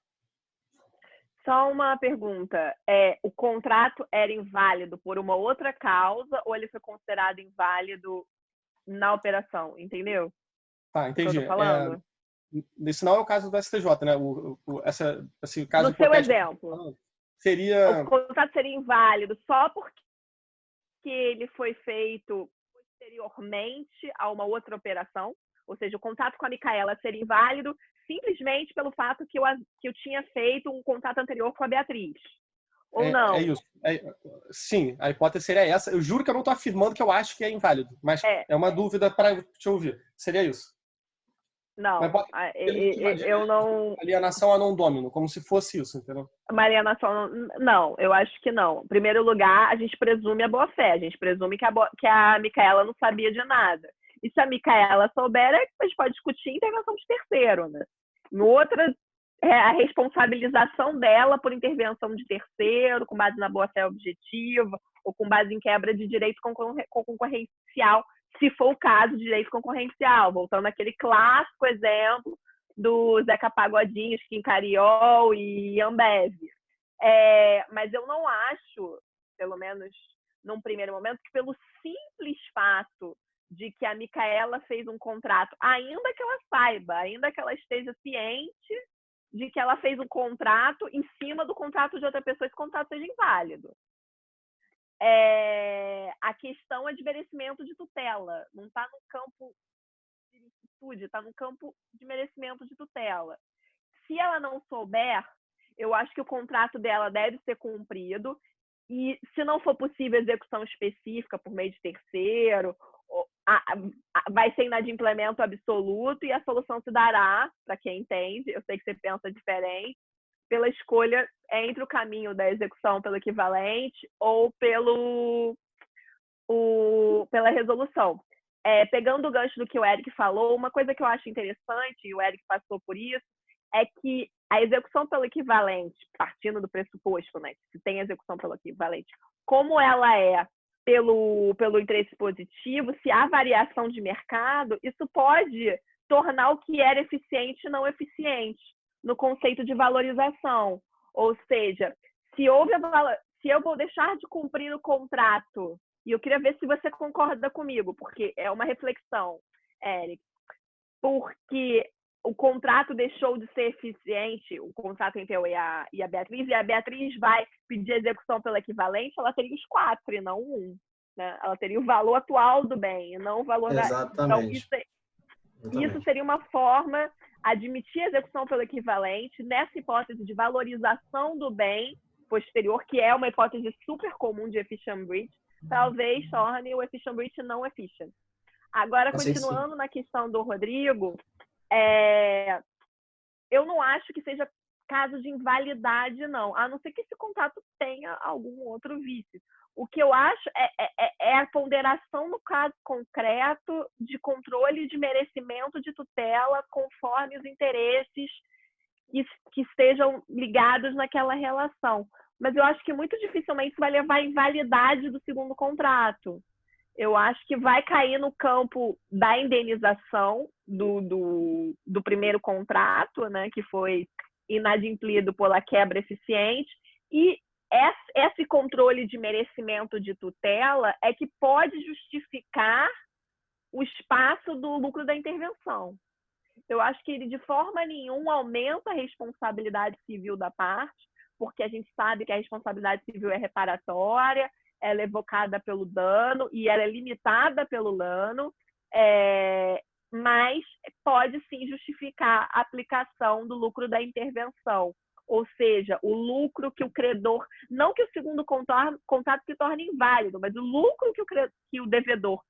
Só uma pergunta. O contrato era inválido por uma outra causa ou ele foi considerado inválido na operação? Entendeu? Tá, entendi. O que eu tô falando? Esse não é o caso do STJ, né? Esse caso no seu exemplo, seria... O contrato seria inválido só porque ele foi feito anteriormente a uma outra operação, ou seja, o contrato com a Micaela seria inválido simplesmente pelo fato que eu tinha feito um contrato anterior com a Beatriz. Ou não? É isso. Sim, a hipótese seria essa. Eu juro que eu não estou afirmando que eu acho que é inválido, mas é uma dúvida para te ouvir. Seria isso. Não, eu não... Alienação a non domino, como se fosse isso, entendeu? Uma alienação, não, eu acho que não. Em primeiro lugar, a gente presume a boa-fé, a gente presume que a Micaela não sabia de nada. E se a Micaela souber, a gente pode discutir intervenção de terceiro, né? No outra, a responsabilização dela por intervenção de terceiro, com base na boa-fé objetiva, ou com base em quebra de direito concorrencial, se for o caso de direito concorrencial, voltando àquele clássico exemplo do Zeca Pagodinho, Kim Cariol e Ambev. Mas eu não acho, pelo menos num primeiro momento, que pelo simples fato de que a Micaela fez um contrato, ainda que ela saiba, ainda que ela esteja ciente de que ela fez um contrato em cima do contrato de outra pessoa, esse contrato seja inválido. A questão é de merecimento de tutela, não está no campo de licitude, está no campo de merecimento de tutela. Se ela não souber, eu acho que o contrato dela deve ser cumprido e, se não for possível execução específica por meio de terceiro, vai ser inadimplemento absoluto e a solução se dará, para quem entende, eu sei que você pensa diferente, pela escolha entre o caminho da execução pelo equivalente ou pela resolução. Pegando o gancho do que o Eric falou, uma coisa que eu acho interessante, e o Eric passou por isso, é que a execução pelo equivalente, partindo do pressuposto, né, que se tem execução pelo equivalente, como ela é pelo interesse positivo, se há variação de mercado, isso pode tornar o que era eficiente não eficiente, no conceito de valorização. Ou seja, se eu vou deixar de cumprir o contrato, e eu queria ver se você concorda comigo, porque é uma reflexão, Eric, porque o contrato deixou de ser eficiente, o contrato entre eu e a Beatriz vai pedir execução pelo equivalente, ela teria os 4 e não 1. Né? Ela teria o valor atual do bem, e não o valor Exatamente. Então, isso seria uma forma, admitir a execução pelo equivalente, nessa hipótese de valorização do bem posterior, que é uma hipótese super comum de efficient breach, talvez torne o efficient breach não efficient. Agora, continuando na questão do Rodrigo, eu não acho que seja caso de invalidade, não, a não ser que esse contrato tenha algum outro vício. O que eu acho é a ponderação no caso concreto de controle de merecimento de tutela conforme os interesses que estejam ligados naquela relação. Mas eu acho que muito dificilmente isso vai levar à invalidade do segundo contrato. Eu acho que vai cair no campo da indenização do primeiro contrato, né, que foi inadimplido pela quebra eficiente, e esse controle de merecimento de tutela é que pode justificar o espaço do lucro da intervenção. Eu acho que ele, de forma nenhuma, aumenta a responsabilidade civil da parte, porque a gente sabe que a responsabilidade civil é reparatória, ela é evocada pelo dano e ela é limitada pelo dano, mas pode sim justificar a aplicação do lucro da intervenção. Ou seja, o lucro que o credor, não que o segundo contrato se torne inválido, mas o lucro que o devedor,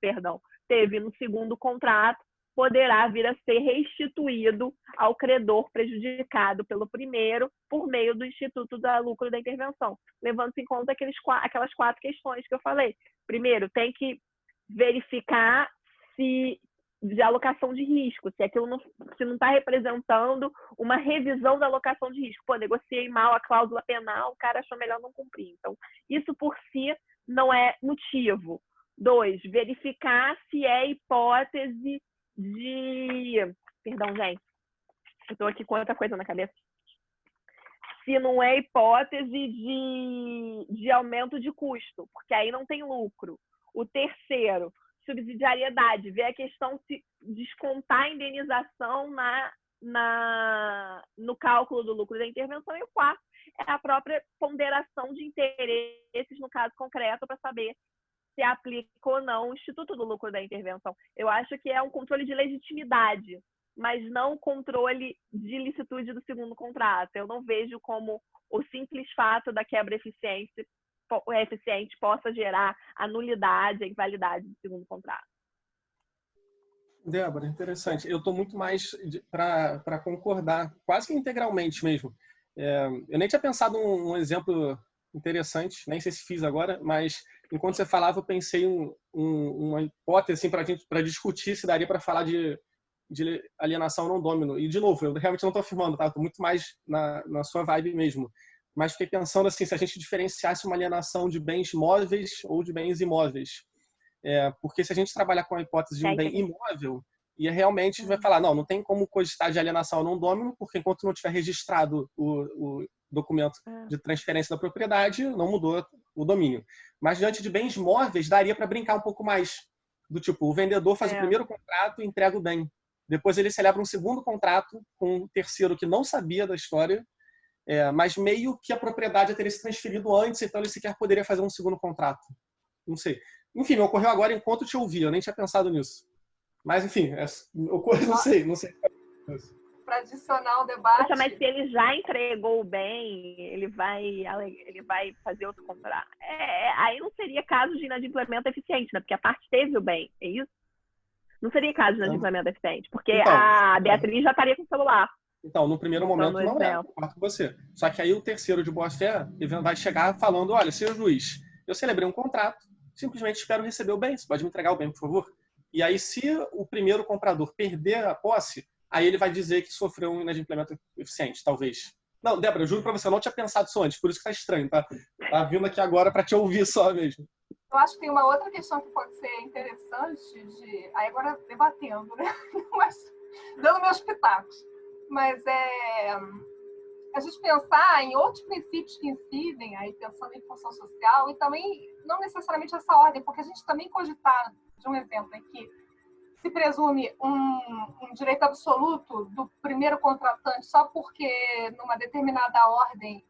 teve no segundo contrato poderá vir a ser restituído ao credor prejudicado pelo primeiro por meio do Instituto da Lucro da Intervenção, levando-se em conta aquelas 4 questões que eu falei. Primeiro, tem que verificar de alocação de risco, se aquilo não está representando uma revisão da alocação de risco. Pô, negociei mal a cláusula penal, o cara achou melhor não cumprir. Então, isso por si não é motivo. 2, verificar se é hipótese de... Perdão, gente. Eu estou aqui com outra coisa na cabeça. Se não é hipótese de aumento de custo, porque aí não tem lucro. O terceiro, subsidiariedade, ver a questão se descontar a indenização no cálculo do lucro da intervenção. E o quarto é a própria ponderação de interesses no caso concreto para saber se aplica ou não o Instituto do Lucro da Intervenção. Eu acho que é um controle de legitimidade, mas não controle de licitude do segundo contrato. Eu não vejo como o simples fato da quebra eficiente possa gerar a nulidade, a invalidade do segundo contrato. Débora, interessante. Eu estou muito mais para concordar, quase que integralmente mesmo. Eu nem tinha pensado um exemplo interessante, nem sei se fiz agora, mas enquanto você falava, eu pensei uma hipótese assim, para discutir se daria para falar de alienação não dômino. E, de novo, eu realmente não estou afirmando, tá? Estou muito mais na sua vibe mesmo. Mas fiquei pensando assim, se a gente diferenciasse uma alienação de bens móveis ou de bens imóveis. Porque se a gente trabalhar com a hipótese de um bem imóvel, e realmente vai falar, não tem como cogitar de alienação não dômino, porque enquanto não tiver registrado o documento de transferência da propriedade, não mudou o domínio. Mas diante de bens móveis, daria para brincar um pouco mais. Do tipo, o vendedor faz o primeiro contrato e entrega o bem. Depois ele celebra um segundo contrato com um terceiro que não sabia da história, mas meio que a propriedade teria se transferido antes, então ele sequer poderia fazer um segundo contrato. Não sei. Enfim, me ocorreu agora enquanto te ouvia, eu nem tinha pensado nisso. Mas, enfim, ocorreu, não sei. Para adicionar o debate... Poxa, mas se ele já entregou o bem, ele vai fazer outro contrato. Aí não seria caso de inadimplemento eficiente, né? Porque a parte teve o bem, é isso? Não seria caso de inadimplemento eficiente, porque então, a Beatriz já estaria com o celular. Então, no primeiro momento, não concordo com você. Só que aí o terceiro de boa-fé vai chegar falando, olha, senhor juiz, eu celebrei um contrato, simplesmente espero receber o bem. Você pode me entregar o bem, por favor? E aí, se o primeiro comprador perder a posse, aí ele vai dizer que sofreu um inadimplemento eficiente, talvez. Não, Débora, eu juro pra você, eu não tinha pensado isso antes, por isso que tá estranho, tá? Tá vindo aqui agora pra te ouvir só mesmo. Eu acho que tem uma outra questão que pode ser interessante aí agora debatendo, né? Mas, dando meus pitacos. Mas a gente pensar em outros princípios que incidem, aí pensando em função social, e também não necessariamente essa ordem, porque a gente também cogitar de um exemplo em que se presume um direito absoluto do primeiro contratante só porque numa determinada ordem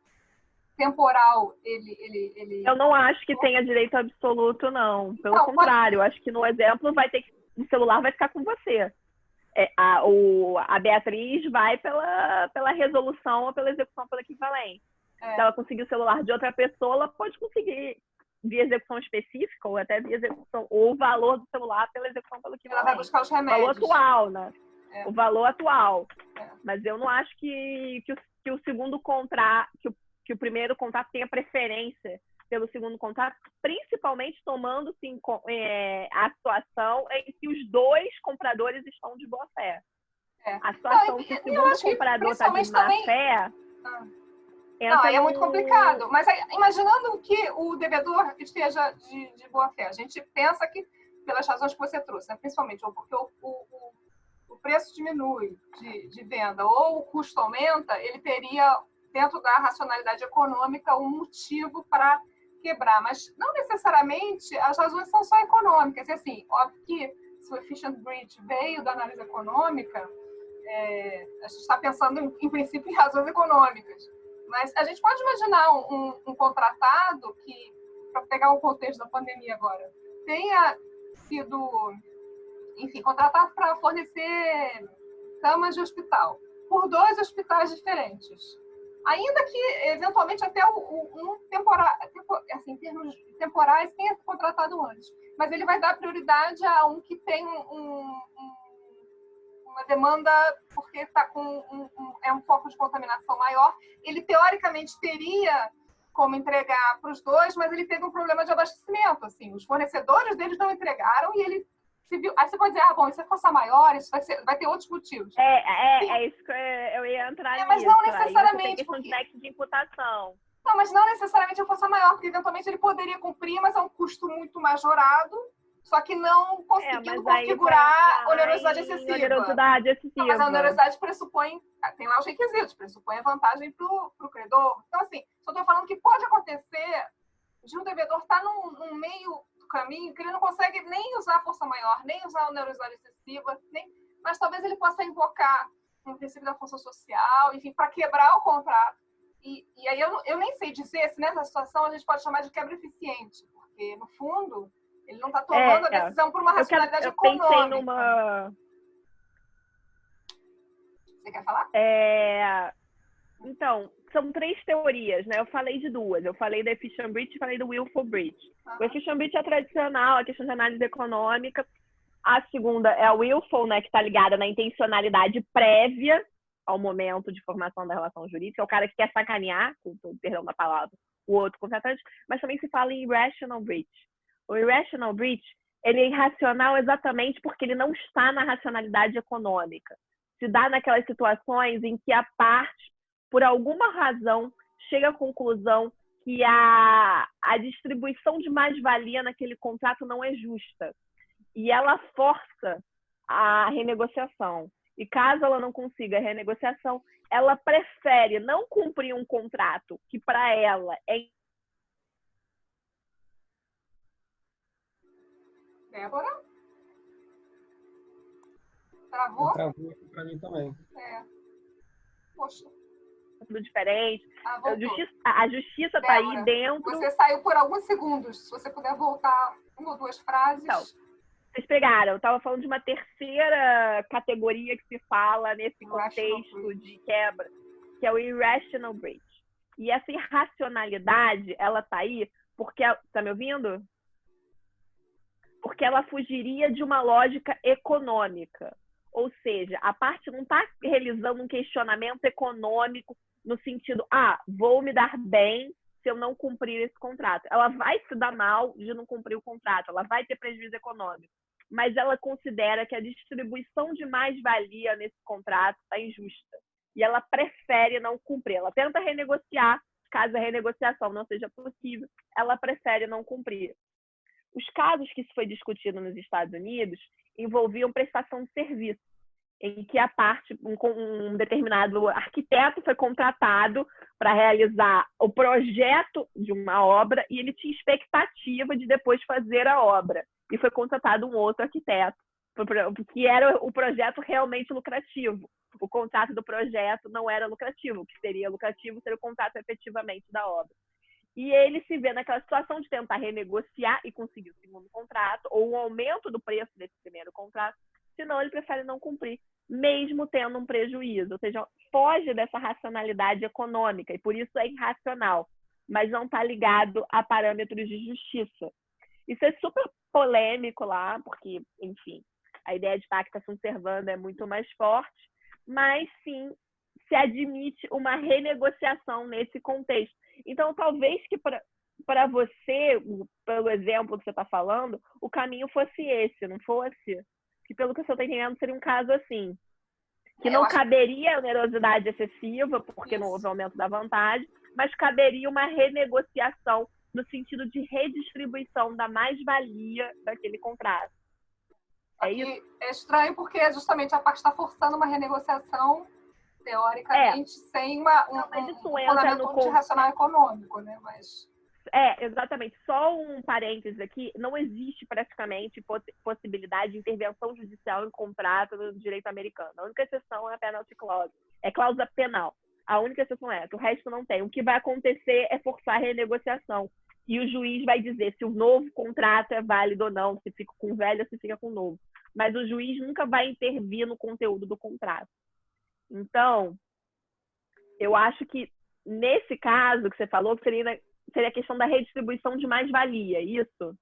temporal ele... Eu não acho que tenha direito absoluto, não. Pelo contrário, eu acho que no exemplo o celular vai ficar com você. A Beatriz vai pela resolução ou pela execução pela equivalência. Se ela conseguir o celular de outra pessoa, ela pode conseguir via execução específica ou até via execução, ou o valor do celular pela execução pela equivalência. Ela vai buscar os remédios. O valor atual, né? O valor atual. Mas eu não acho que o segundo contrato, que o primeiro contrato tenha preferência pelo segundo contrato, principalmente tomando-se a situação em que os dois compradores estão de boa fé. A situação que o segundo comprador está de má fé... Não, aí é muito complicado. Mas aí, imaginando que o devedor esteja de boa fé, a gente pensa que, pelas razões que você trouxe, né, principalmente ou porque o preço diminui de venda ou o custo aumenta, ele teria, dentro da racionalidade econômica, um motivo para quebrar. Mas não necessariamente as razões são só econômicas. E assim, óbvio que se o efficient breach veio da análise econômica, a gente está pensando, em princípio, em razões econômicas. Mas a gente pode imaginar um contratado que, para pegar o contexto da pandemia agora, tenha sido, enfim, contratado para fornecer camas de hospital por 2 hospitais diferentes. Ainda que, eventualmente, até assim, em termos temporais, tenha sido contratado antes. Mas ele vai dar prioridade a um que tem uma demanda, porque está com um foco de contaminação maior. Ele, teoricamente, teria como entregar para os dois, mas ele teve um problema de abastecimento. Assim, os fornecedores deles não entregaram e ele se viu. Aí você pode dizer, bom, isso é força maior, isso vai ter outros motivos. É isso que eu ia entrar nisso. Mas não necessariamente. Tem questão de nexo de imputação. Não, mas não necessariamente a força maior, porque eventualmente ele poderia cumprir, mas é um custo muito majorado. Só que não conseguindo configurar onerosidade excessiva. Não, mas a onerosidade pressupõe, tem lá os requisitos, pressupõe a vantagem para o credor. Então, assim, só estou falando que pode acontecer de um devedor estar num meio do caminho que ele não consegue nem usar a força maior, nem usar a onerosidade excessiva, mas talvez ele possa invocar um princípio da função social, enfim, para quebrar o contrato. E aí eu nem sei dizer se nessa situação a gente pode chamar de quebra eficiente, porque, no fundo, Ele não está tomando a decisão por uma racionalidade econômica. Eu pensei numa... Você quer falar? Então, são 3 teorias, né? Eu falei de 2. Eu falei da Efficient Breach e falei do Willful Breach. O Efficient Breach é tradicional, a questão de análise econômica. A segunda é a Willful, né? Que está ligada na intencionalidade prévia ao momento de formação da relação jurídica. É o cara que quer sacanear, com perdão da palavra, o outro contratante. Mas também se fala em Irrational Breach. O Irrational Breach, ele é irracional exatamente porque ele não está na racionalidade econômica. Se dá naquelas situações em que a parte, por alguma razão, chega à conclusão que a distribuição de mais-valia naquele contrato não é justa. E ela força a renegociação. E caso ela não consiga a renegociação, ela prefere não cumprir um contrato que, para ela, é... Débora? Travou? Travou aqui para mim também. Poxa. Tudo diferente. Voltou. A justiça está aí dentro... Você saiu por alguns segundos. Se você puder voltar 1 ou 2 frases... Então, vocês pegaram. Eu estava falando de uma terceira categoria que se fala nesse contexto de quebra, que é o Irrational Breach. E essa irracionalidade, ela está aí porque... Está me ouvindo? Porque ela fugiria de uma lógica econômica. Ou seja, a parte não está realizando um questionamento econômico no sentido, vou me dar bem se eu não cumprir esse contrato. Ela vai se dar mal de não cumprir o contrato, ela vai ter prejuízo econômico. Mas ela considera que a distribuição de mais-valia nesse contrato está injusta. E ela prefere não cumprir. Ela tenta renegociar, caso a renegociação não seja possível, ela prefere não cumprir. Os casos que isso foi discutido nos Estados Unidos envolviam prestação de serviço, em que a parte, um determinado arquiteto foi contratado para realizar o projeto de uma obra e ele tinha expectativa de depois fazer a obra. E foi contratado um outro arquiteto, que era o projeto realmente lucrativo. O contrato do projeto não era lucrativo. O que seria lucrativo seria o contrato efetivamente da obra. E ele se vê naquela situação de tentar renegociar e conseguir o segundo contrato, ou um aumento do preço desse primeiro contrato, senão ele prefere não cumprir, mesmo tendo um prejuízo. Ou seja, foge dessa racionalidade econômica, e por isso é irracional, mas não está ligado a parâmetros de justiça. Isso é super polêmico lá, porque, enfim, a ideia de pacta sunt servanda é muito mais forte, mas sim se admite uma renegociação nesse contexto. Então, talvez que para você, pelo exemplo que você está falando, o caminho fosse esse, não fosse? Que pelo que eu estou entendendo, seria um caso assim. Que não caberia onerosidade excessiva, porque não houve aumento da vantagem, mas caberia uma renegociação no sentido de redistribuição da mais-valia daquele contrato. É isso? É estranho porque justamente a parte está forçando uma renegociação teoricamente, sem um fundamento multirracional econômico, né? Mas... exatamente. Só um parênteses aqui, não existe praticamente possibilidade de intervenção judicial em contrato no direito americano. A única exceção é a penalty clause, é cláusula penal. A única exceção é essa, o resto não tem. O que vai acontecer é forçar a renegociação. E o juiz vai dizer se o novo contrato é válido ou não, se fica com o velho ou se fica com o novo. Mas o juiz nunca vai intervir no conteúdo do contrato. Então, eu acho que nesse caso que você falou, seria a questão da redistribuição de mais-valia, isso?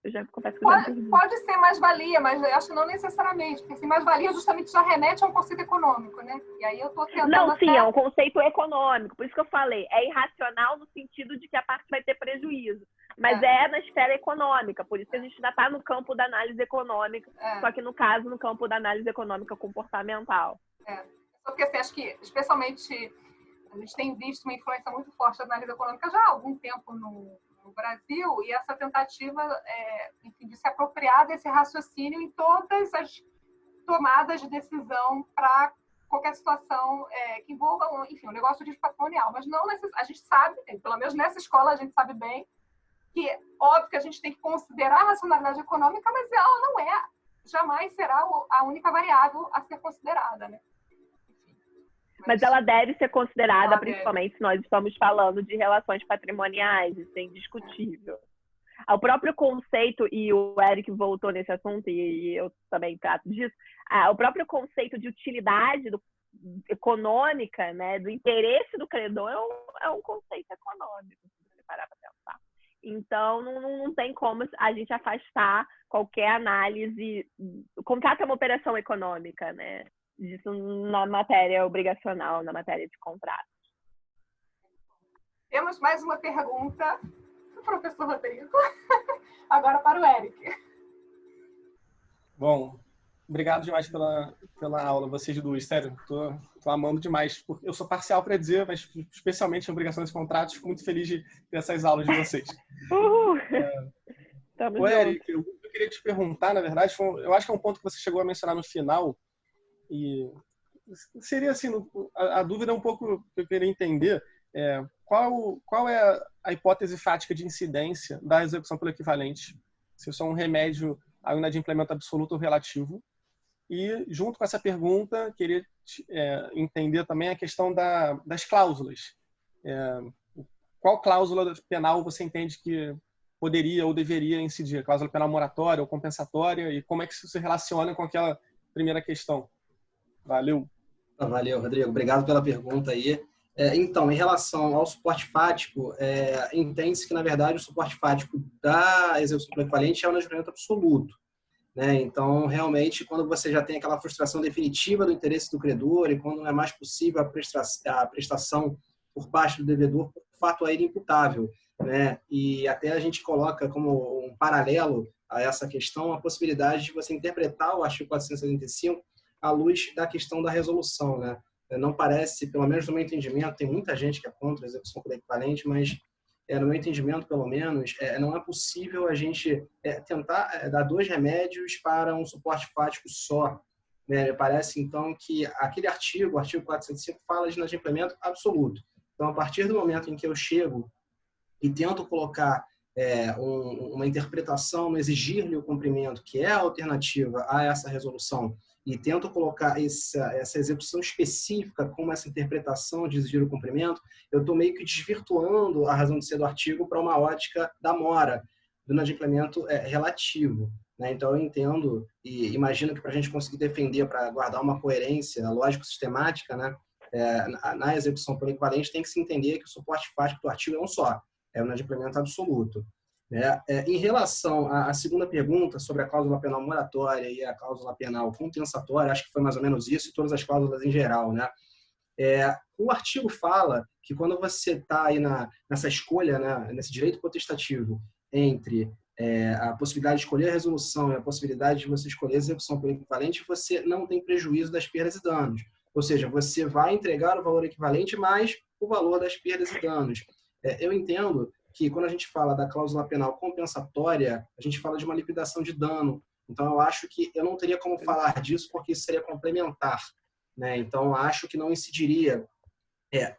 Eu já confesso que pode ser mais-valia, mas eu acho que não necessariamente, porque assim, mais-valia justamente já remete a um conceito econômico, né? E aí eu estou tentando... Não, sim, é um conceito econômico, por isso que eu falei, é irracional no sentido de que a parte vai ter prejuízo, mas é na esfera econômica, por isso que a gente ainda está no campo da análise econômica, só que no caso, no campo da análise econômica comportamental. Porque assim, acho que, especialmente, a gente tem visto uma influência muito forte da análise econômica já há algum tempo no Brasil, e essa tentativa, enfim, de se apropriar desse raciocínio em todas as tomadas de decisão para qualquer situação que envolva, enfim, um negócio de patrimonial. Mas não a gente sabe, pelo menos nessa escola a gente sabe bem, que óbvio que a gente tem que considerar a racionalidade econômica, mas ela não jamais será a única variável a ser considerada, né? Mas ela deve ser considerada, principalmente se nós estamos falando de relações patrimoniais, isso é indiscutível. O próprio conceito, e o Eric voltou nesse assunto, e eu também trato disso, o próprio conceito de utilidade econômica, né, do interesse do credor é um conceito econômico, se você parar para pensar. Então, não tem como a gente afastar qualquer análise, contrato é uma operação econômica, né, disso na matéria obrigacional, na matéria de contrato. Temos mais uma pergunta do professor Rodrigo, agora para o Eric. Bom, obrigado demais pela aula, vocês dois, sério, tô amando demais, porque eu sou parcial para dizer, mas especialmente em obrigações e contratos, fico muito feliz de ter essas aulas de vocês. Tamo Eric, eu queria te perguntar, na verdade, eu acho que é um ponto que você chegou a mencionar no final, e seria assim, a dúvida é um pouco que eu queria entender, qual é a hipótese fática de incidência da execução pelo equivalente, se isso é um remédio ao inadimplemento absoluto ou relativo. E, junto com essa pergunta, queria entender também a questão das cláusulas. Qual cláusula penal você entende que poderia ou deveria incidir? Cláusula penal moratória ou compensatória? E como é que isso se relaciona com aquela primeira questão? Valeu. Valeu, Rodrigo. Obrigado pela pergunta aí. Então, em relação ao suporte fático, entende-se que, na verdade, o suporte fático da execução pelo equivalente é o inadimplemento absoluto. Né? Então, realmente, quando você já tem aquela frustração definitiva do interesse do credor e quando não é mais possível a prestação por parte do devedor por fato a ele imputável, né? E até a gente coloca como um paralelo a essa questão a possibilidade de você interpretar o artigo 475 à luz da questão da resolução, né? Não parece, pelo menos no meu entendimento, tem muita gente que é contra a execução pelo equivalente, mas no meu entendimento, pelo menos, não é possível a gente tentar dar dois remédios para um suporte fático só. Né? Parece, então, que aquele artigo, o artigo 475, fala de inadimplemento absoluto. Então, a partir do momento em que eu chego e tento colocar uma interpretação, exigir-lhe o cumprimento, que é a alternativa a essa resolução, e tento colocar essa execução específica como essa interpretação de exigir o cumprimento, eu estou meio que desvirtuando a razão de ser do artigo para uma ótica da mora, do inadimplemento relativo. Né? Então, eu entendo e imagino que para a gente conseguir defender, para guardar uma coerência lógico-sistemática, né, na execução pelo equivalente, tem que se entender que o suporte fático do artigo é um só, é o inadimplemento absoluto. Em relação à segunda pergunta sobre a cláusula penal moratória e a cláusula penal compensatória, acho que foi mais ou menos isso, e todas as cláusulas em geral, né? O artigo fala que quando você está aí nessa escolha, né, nesse direito potestativo entre a possibilidade de escolher a resolução e a possibilidade de você escolher a execução pelo equivalente, você não tem prejuízo das perdas e danos. Ou seja, você vai entregar o valor equivalente mais o valor das perdas e danos. Eu entendo que quando a gente fala da cláusula penal compensatória, a gente fala de uma liquidação de dano. Então, eu acho que eu não teria como falar disso porque isso seria complementar. Né? Então, acho que não incidiria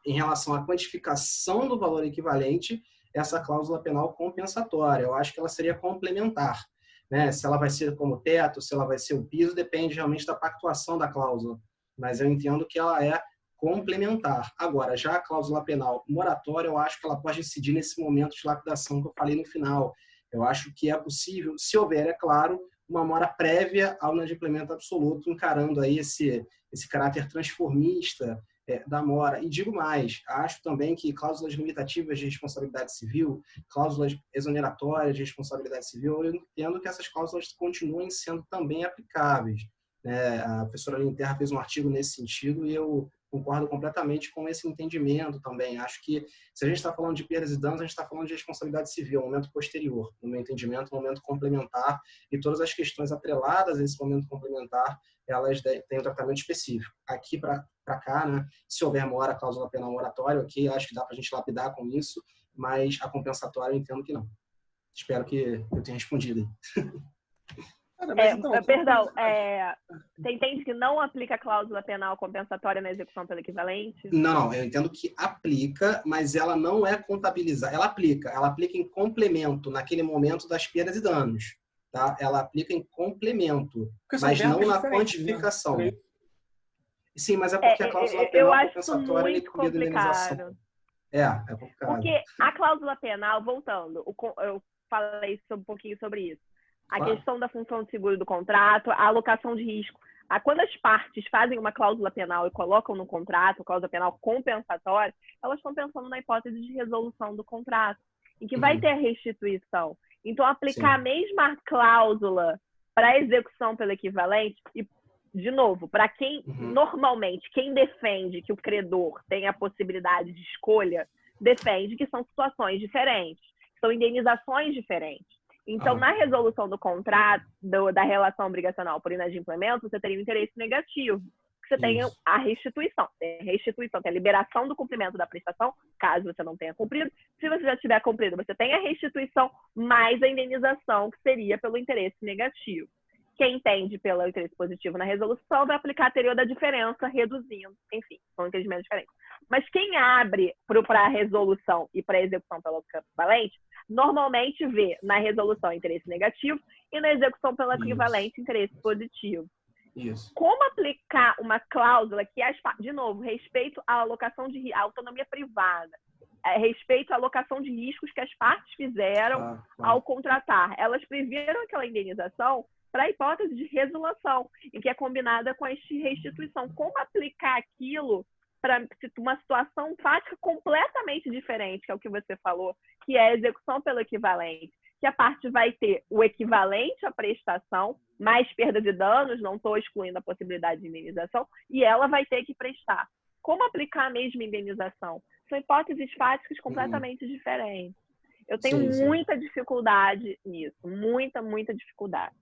em relação à quantificação do valor equivalente essa cláusula penal compensatória. Eu acho que ela seria complementar. Né? Se ela vai ser como teto, se ela vai ser o piso, depende realmente da pactuação da cláusula. Mas eu entendo que ela é complementar. Agora, já a cláusula penal moratória, eu acho que ela pode incidir nesse momento de lapidação que eu falei no final. Eu acho que é possível, se houver, é claro, uma mora prévia ao inadimplemento absoluto, encarando aí esse caráter transformista da mora. E digo mais, acho também que cláusulas limitativas de responsabilidade civil, cláusulas exoneratórias de responsabilidade civil, eu entendo que essas cláusulas continuem sendo também aplicáveis. A professora Aline Terra fez um artigo nesse sentido e eu concordo completamente com esse entendimento também. Acho que se a gente está falando de perdas e danos, a gente está falando de responsabilidade civil, um momento posterior, no meu entendimento, um momento complementar, e todas as questões atreladas a esse momento complementar, elas têm um tratamento específico. Aqui para cá, né, se houver mora, cláusula penal moratória, ok, acho que dá para a gente lapidar com isso, mas a compensatória eu entendo que não. Espero que eu tenha respondido aí. Perdão, você entende que não aplica a cláusula penal compensatória na execução pelo equivalente? Não, eu entendo que aplica, mas ela não é contabilizada. Ela aplica em complemento naquele momento das perdas e danos. Tá? Ela aplica em complemento, mas não na quantificação. Né? Sim, mas é porque a cláusula penal compensatória é incluída na indenização. É complicado. Porque a cláusula penal, voltando, eu falei um pouquinho sobre isso. A Claro. questão da função de seguro do contrato, a alocação de risco. Quando as partes fazem uma cláusula penal e colocam no contrato, cláusula penal compensatória, elas estão pensando na hipótese de resolução do contrato, em que vai ter a restituição. Então, aplicar a mesma cláusula para a execução pelo equivalente, e, de novo, para quem, normalmente, quem defende que o credor tem a possibilidade de escolha, defende que são situações diferentes, são indenizações diferentes. Então, na resolução do contrato, da relação obrigacional por inadimplemento, você teria um interesse negativo. Você tem a restituição. Tem a restituição, tem a liberação do cumprimento da prestação, caso você não tenha cumprido. Se você já tiver cumprido, você tem a restituição mais a indenização, que seria pelo interesse negativo. Quem entende pelo interesse positivo na resolução vai aplicar a teoria da diferença, reduzindo. Enfim, são entendimentos diferentes. Mas quem abre para a resolução e para a execução pelo equivalente, normalmente vê na resolução interesse negativo e na execução pelo equivalente interesse positivo. Isso. Como aplicar uma cláusula que, de novo, respeito à alocação de autonomia privada, respeito à alocação de riscos que as partes fizeram ao contratar. Elas previram aquela indenização para a hipótese de resolução, em que é combinada com a restituição. Como aplicar aquilo para uma situação fática completamente diferente, que é o que você falou, que é a execução pelo equivalente, que a parte vai ter o equivalente à prestação, mais perdas e danos, não estou excluindo a possibilidade de indenização, e ela vai ter que prestar. Como aplicar a mesma indenização? São hipóteses fáticas completamente diferentes. Eu tenho muita dificuldade nisso, muita dificuldade.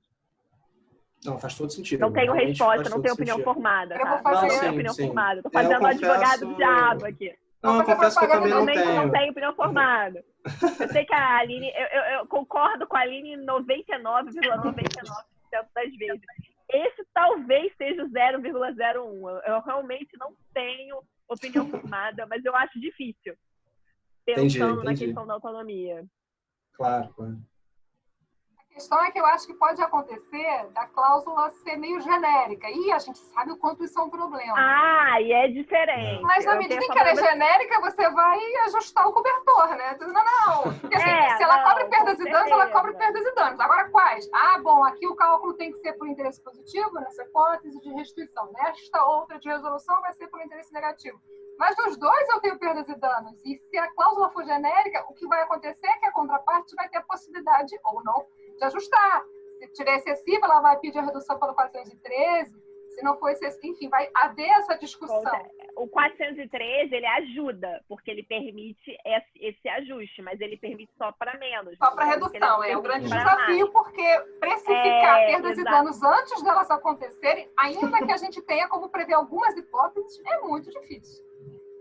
Não, faz todo sentido. Não tenho Realmente resposta, não tenho opinião formada. Eu vou Tá? fazer Não tenho opinião formada. Estou fazendo eu confesso... advogado do diabo aqui. Não, eu confesso que eu também não Realmente tenho. não tenho opinião formada. Eu sei que a Aline, eu concordo com a Aline 99,99% das vezes. Esse talvez seja o 0,01. Eu realmente não tenho opinião formada, mas eu acho difícil. Pensando na questão da autonomia. Claro, claro. A questão é que eu acho que pode acontecer da cláusula ser meio genérica. E a gente sabe o quanto isso é um problema. E é diferente. Mas na medida em que ela é genérica, você vai ajustar o cobertor, né? Não. Porque, assim, se ela cobre perdas e danos, ela cobre perdas e danos. Agora, quais? Bom, aqui o cálculo tem que ser por interesse positivo, nessa hipótese de restituição. Nesta outra de resolução vai ser por interesse negativo. Mas dos dois eu tenho perdas e danos. E se a cláusula for genérica, o que vai acontecer é que a contraparte vai ter a possibilidade, ou não, de ajustar. Se tiver excessiva, ela vai pedir a redução pelo 413. Se não for excessivo, enfim, vai haver essa discussão. O 413, ele ajuda, porque ele permite esse ajuste, mas ele permite só para menos. Só para redução. É o grande desafio, porque precificar perdas e danos antes delas acontecerem, ainda que a gente tenha como prever algumas hipóteses, é muito difícil.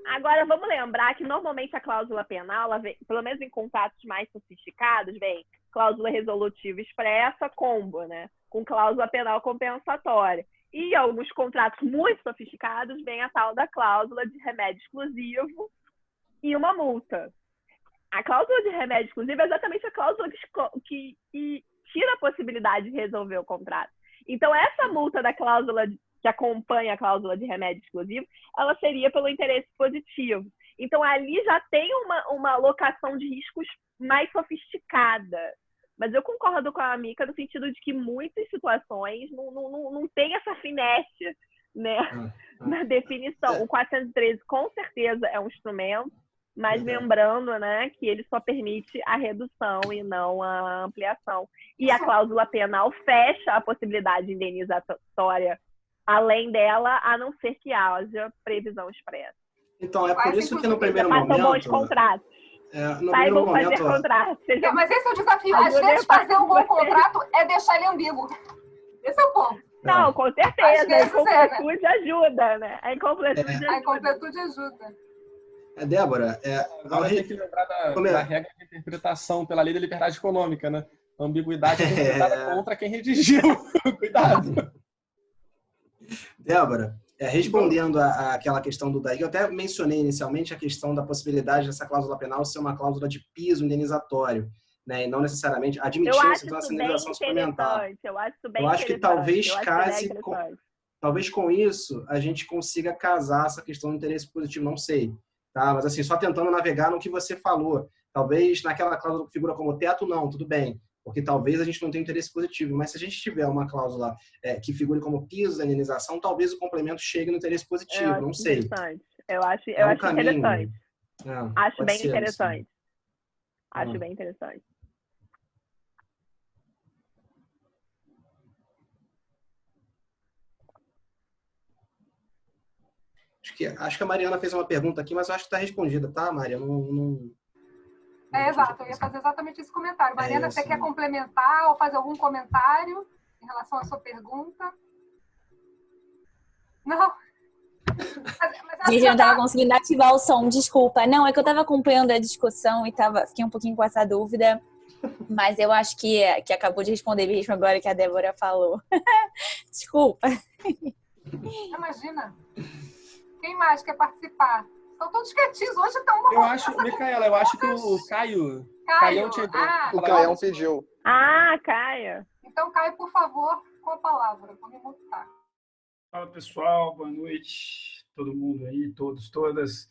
Agora, vamos lembrar que normalmente a cláusula penal, ela vem, pelo menos em contratos mais sofisticados, vem cláusula resolutiva expressa, combo, né? Com cláusula penal compensatória. E alguns contratos muito sofisticados vem a tal da cláusula de remédio exclusivo e uma multa. A cláusula de remédio exclusivo é exatamente a cláusula que tira a possibilidade de resolver o contrato. Então, essa multa da cláusula que acompanha a cláusula de remédio exclusivo, ela seria pelo interesse positivo. Então, ali já tem uma alocação de riscos mais sofisticada. Mas eu concordo com a Mica no sentido de que muitas situações não tem essa finesse, né, na definição. O 413, com certeza, é um instrumento, mas lembrando, né, que ele só permite a redução e não a ampliação. E a cláusula penal fecha a possibilidade indenizatória além dela, a não ser que haja previsão expressa. Então, é por isso que no primeiro façam momento... bons contratos. No Saibam primeiro fazer momento... contratos. Mas esse é o desafio. Às vezes, fazer um bom contrato é deixar ele ambíguo. Esse é o ponto. Não, com certeza. A incompletude ajuda, né? A incompletude ajuda. Débora, agora tem que lembrar da regra de interpretação pela lei da liberdade econômica, né? A ambiguidade é interpretada contra quem redigiu. Cuidado. Débora, respondendo àquela questão do DAI, eu até mencionei inicialmente a questão da possibilidade dessa cláusula penal ser uma cláusula de piso indenizatório, né? E não necessariamente admitir essa indenização suplementar. Eu acho que talvez talvez com isso a gente consiga casar essa questão do interesse positivo, não sei. Tá? Mas assim, só tentando navegar no que você falou. Talvez naquela cláusula que figura como teto, não, tudo bem, porque talvez a gente não tenha interesse positivo, mas se a gente tiver uma cláusula que figure como piso da indenização, talvez o complemento chegue no interesse positivo, não sei. Eu acho um caminho, interessante. Acho bem ser, interessante. Assim. Acho bem interessante. Acho que a Mariana fez uma pergunta aqui, mas eu acho que está respondida, tá, Maria? Exato, eu ia fazer exatamente esse comentário. Mariana, você quer complementar ou fazer algum comentário em relação à sua pergunta? Não? Gente, eu não estava conseguindo ativar o som, desculpa. Não, é que eu estava acompanhando a discussão e fiquei um pouquinho com essa dúvida, mas eu acho que acabou de responder mesmo agora que a Débora falou. Desculpa. Imagina. Quem mais quer participar? Estão todos quietinhos. Hoje estão uma Micaela, eu acho que o Caio... O Caião pediu. Caio. Então, Caio, por favor, com a palavra. Vou me mutar. Fala, pessoal. Boa noite. Todo mundo aí, todos, todas.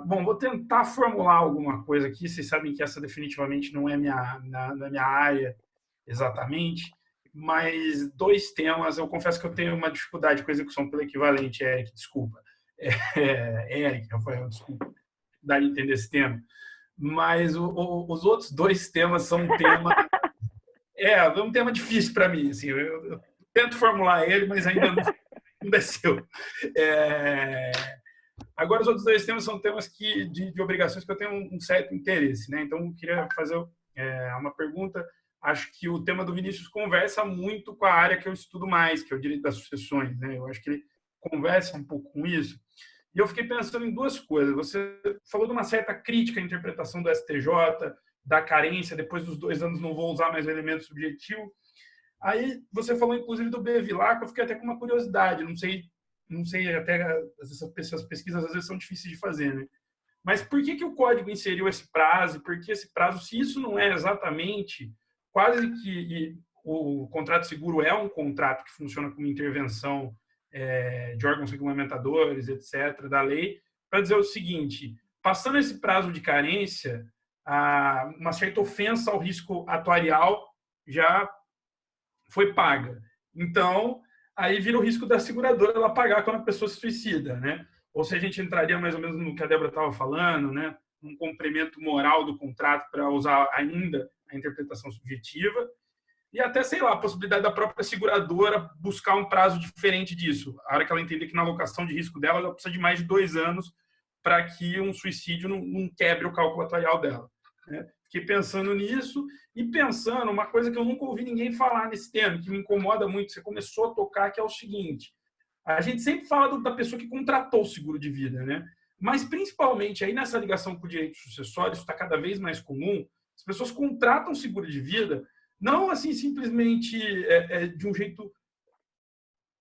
Bom, vou tentar formular alguma coisa aqui. Vocês sabem que essa definitivamente não é minha área exatamente, mas 2 temas. Eu confesso que eu tenho uma dificuldade com a execução pelo equivalente, Eric, desculpa. Eric, Rafael, desculpa. Dá de entender esse tema. Mas os outros 2 temas são um tema... é um tema difícil para mim. Assim, eu tento formular ele, mas ainda não desceu. Agora, os outros 2 temas são temas de obrigações que eu tenho um certo interesse, né? Então, eu queria fazer uma pergunta. Acho que o tema do Vinícius conversa muito com a área que eu estudo mais, que é o direito das sucessões, né? Eu acho que ele conversa um pouco com isso. E eu fiquei pensando em 2 coisas. Você falou de uma certa crítica à interpretação do STJ, da carência, depois dos 2 anos não vou usar mais o elemento subjetivo. Aí você falou, inclusive, do Bevilacqua, eu fiquei até com uma curiosidade, não sei até essas pesquisas às vezes são difíceis de fazer, né? Mas por que o código inseriu esse prazo? Por que esse prazo, se isso não é exatamente, quase que o contrato seguro é um contrato que funciona como intervenção de órgãos regulamentadores, etc., da lei, para dizer o seguinte, passando esse prazo de carência, uma certa ofensa ao risco atuarial já foi paga. Então, aí vira o risco da seguradora ela pagar quando a pessoa se suicida, né? Ou se a gente entraria mais ou menos no que a Débora estava falando, né? Um cumprimento moral do contrato para usar ainda a interpretação subjetiva e até, sei lá, a possibilidade da própria seguradora buscar um prazo diferente disso. A hora que ela entender que na alocação de risco dela, ela precisa de mais de 2 anos para que um suicídio não quebre o cálculo atuarial dela, né? Fiquei pensando nisso e pensando uma coisa que eu nunca ouvi ninguém falar nesse tema, que me incomoda muito, você começou a tocar, que é o seguinte, a gente sempre fala da pessoa que contratou o seguro de vida, né? Mas principalmente aí nessa ligação com o direito sucessório, isso está cada vez mais comum, as pessoas contratam seguro de vida, não assim simplesmente de um jeito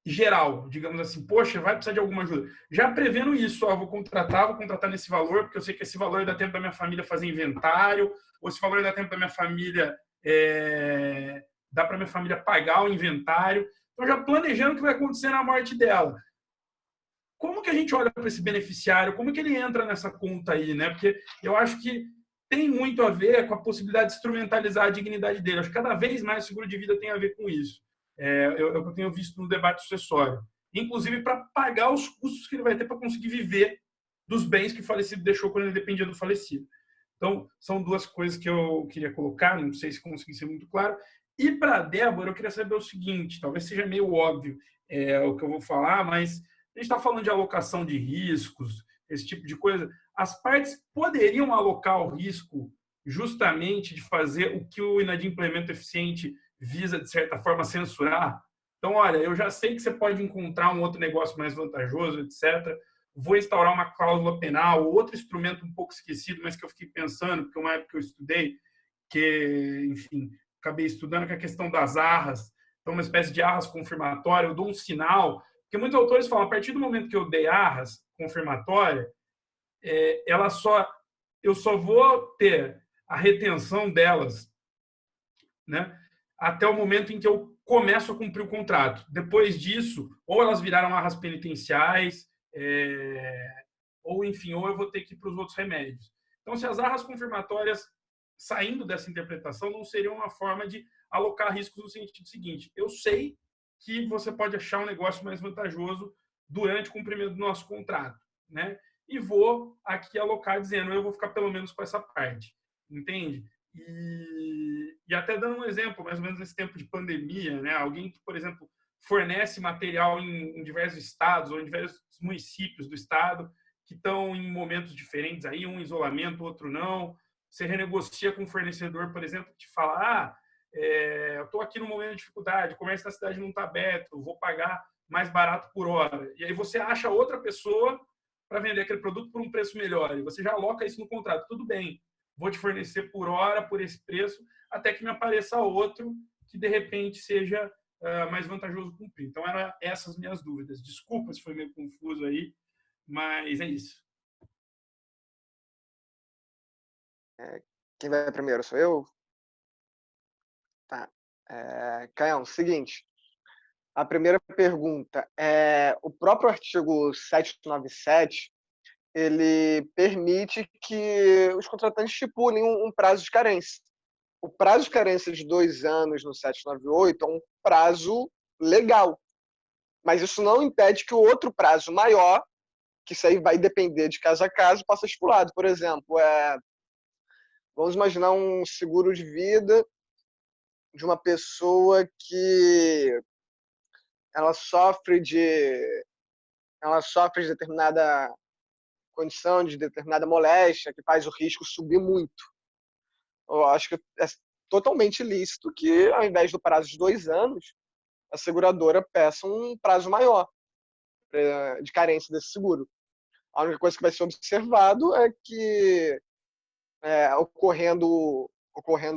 geral, digamos assim, poxa, vai precisar de alguma ajuda. Já prevendo isso, vou contratar nesse valor, porque eu sei que esse valor dá tempo da minha família fazer inventário, ou esse valor dá tempo da minha família, dá para minha família pagar o inventário. Então, já planejando o que vai acontecer na morte dela. Como que a gente olha para esse beneficiário? Como que ele entra nessa conta aí, né? Porque eu acho que tem muito a ver com a possibilidade de instrumentalizar a dignidade dele. Acho que cada vez mais o seguro de vida tem a ver com isso. Eu tenho visto no debate sucessório. Inclusive para pagar os custos que ele vai ter para conseguir viver dos bens que o falecido deixou quando ele dependia do falecido. Então, são 2 coisas que eu queria colocar, não sei se consegui ser muito claro. E para a Débora, eu queria saber o seguinte, talvez seja meio óbvio o que eu vou falar, mas a gente está falando de alocação de riscos, esse tipo de coisa. As partes poderiam alocar o risco justamente de fazer o que o inadimplemento eficiente visa, de certa forma, censurar. Então, olha, eu já sei que você pode encontrar um outro negócio mais vantajoso, etc. Vou instaurar uma cláusula penal, outro instrumento um pouco esquecido, mas que eu fiquei pensando, porque uma época eu estudei, que, enfim, acabei estudando, que é a questão das arras. Então, uma espécie de arras confirmatória, eu dou um sinal, porque muitos autores falam, a partir do momento que eu dei arras confirmatória, eu só vou ter a retenção delas, né, até o momento em que eu começo a cumprir o contrato. Depois disso, ou elas viraram arras penitenciais, ou, enfim, ou eu vou ter que ir para os outros remédios. Então, se as arras confirmatórias, saindo dessa interpretação, não seriam uma forma de alocar riscos no sentido seguinte: eu sei que você pode achar um negócio mais vantajoso durante o cumprimento do nosso contrato, né? E vou aqui alocar dizendo, eu vou ficar pelo menos com essa parte, entende? E até dando um exemplo, mais ou menos nesse tempo de pandemia, né? Alguém que, por exemplo, fornece material em diversos estados ou em diversos municípios do estado que estão em momentos diferentes aí, um em isolamento, outro não. Você renegocia com o fornecedor, por exemplo, que te fala, eu estou aqui no momento de dificuldade, o comércio da cidade não está aberto, vou pagar mais barato por hora. E aí você acha outra pessoa para vender aquele produto por um preço melhor. E você já aloca isso no contrato. Tudo bem, vou te fornecer por hora, por esse preço, até que me apareça outro que, de repente, seja mais vantajoso cumprir. Então, eram essas minhas dúvidas. Desculpa se foi meio confuso aí, mas é isso. Quem vai primeiro? Sou eu? Tá. Caião, seguinte. A primeira pergunta o próprio artigo 797, ele permite que os contratantes estipulem um prazo de carência. O prazo de carência de 2 anos no 798 é um prazo legal, mas isso não impede que o outro prazo maior, que isso aí vai depender de caso a caso, possa ser estipulado. Por exemplo, vamos imaginar um seguro de vida de uma pessoa que ela sofre de determinada condição, de determinada moléstia, que faz o risco subir muito. Eu acho que é totalmente lícito que, ao invés do prazo de 2 anos, a seguradora peça um prazo maior de carência desse seguro. A única coisa que vai ser observado é que, ocorrendo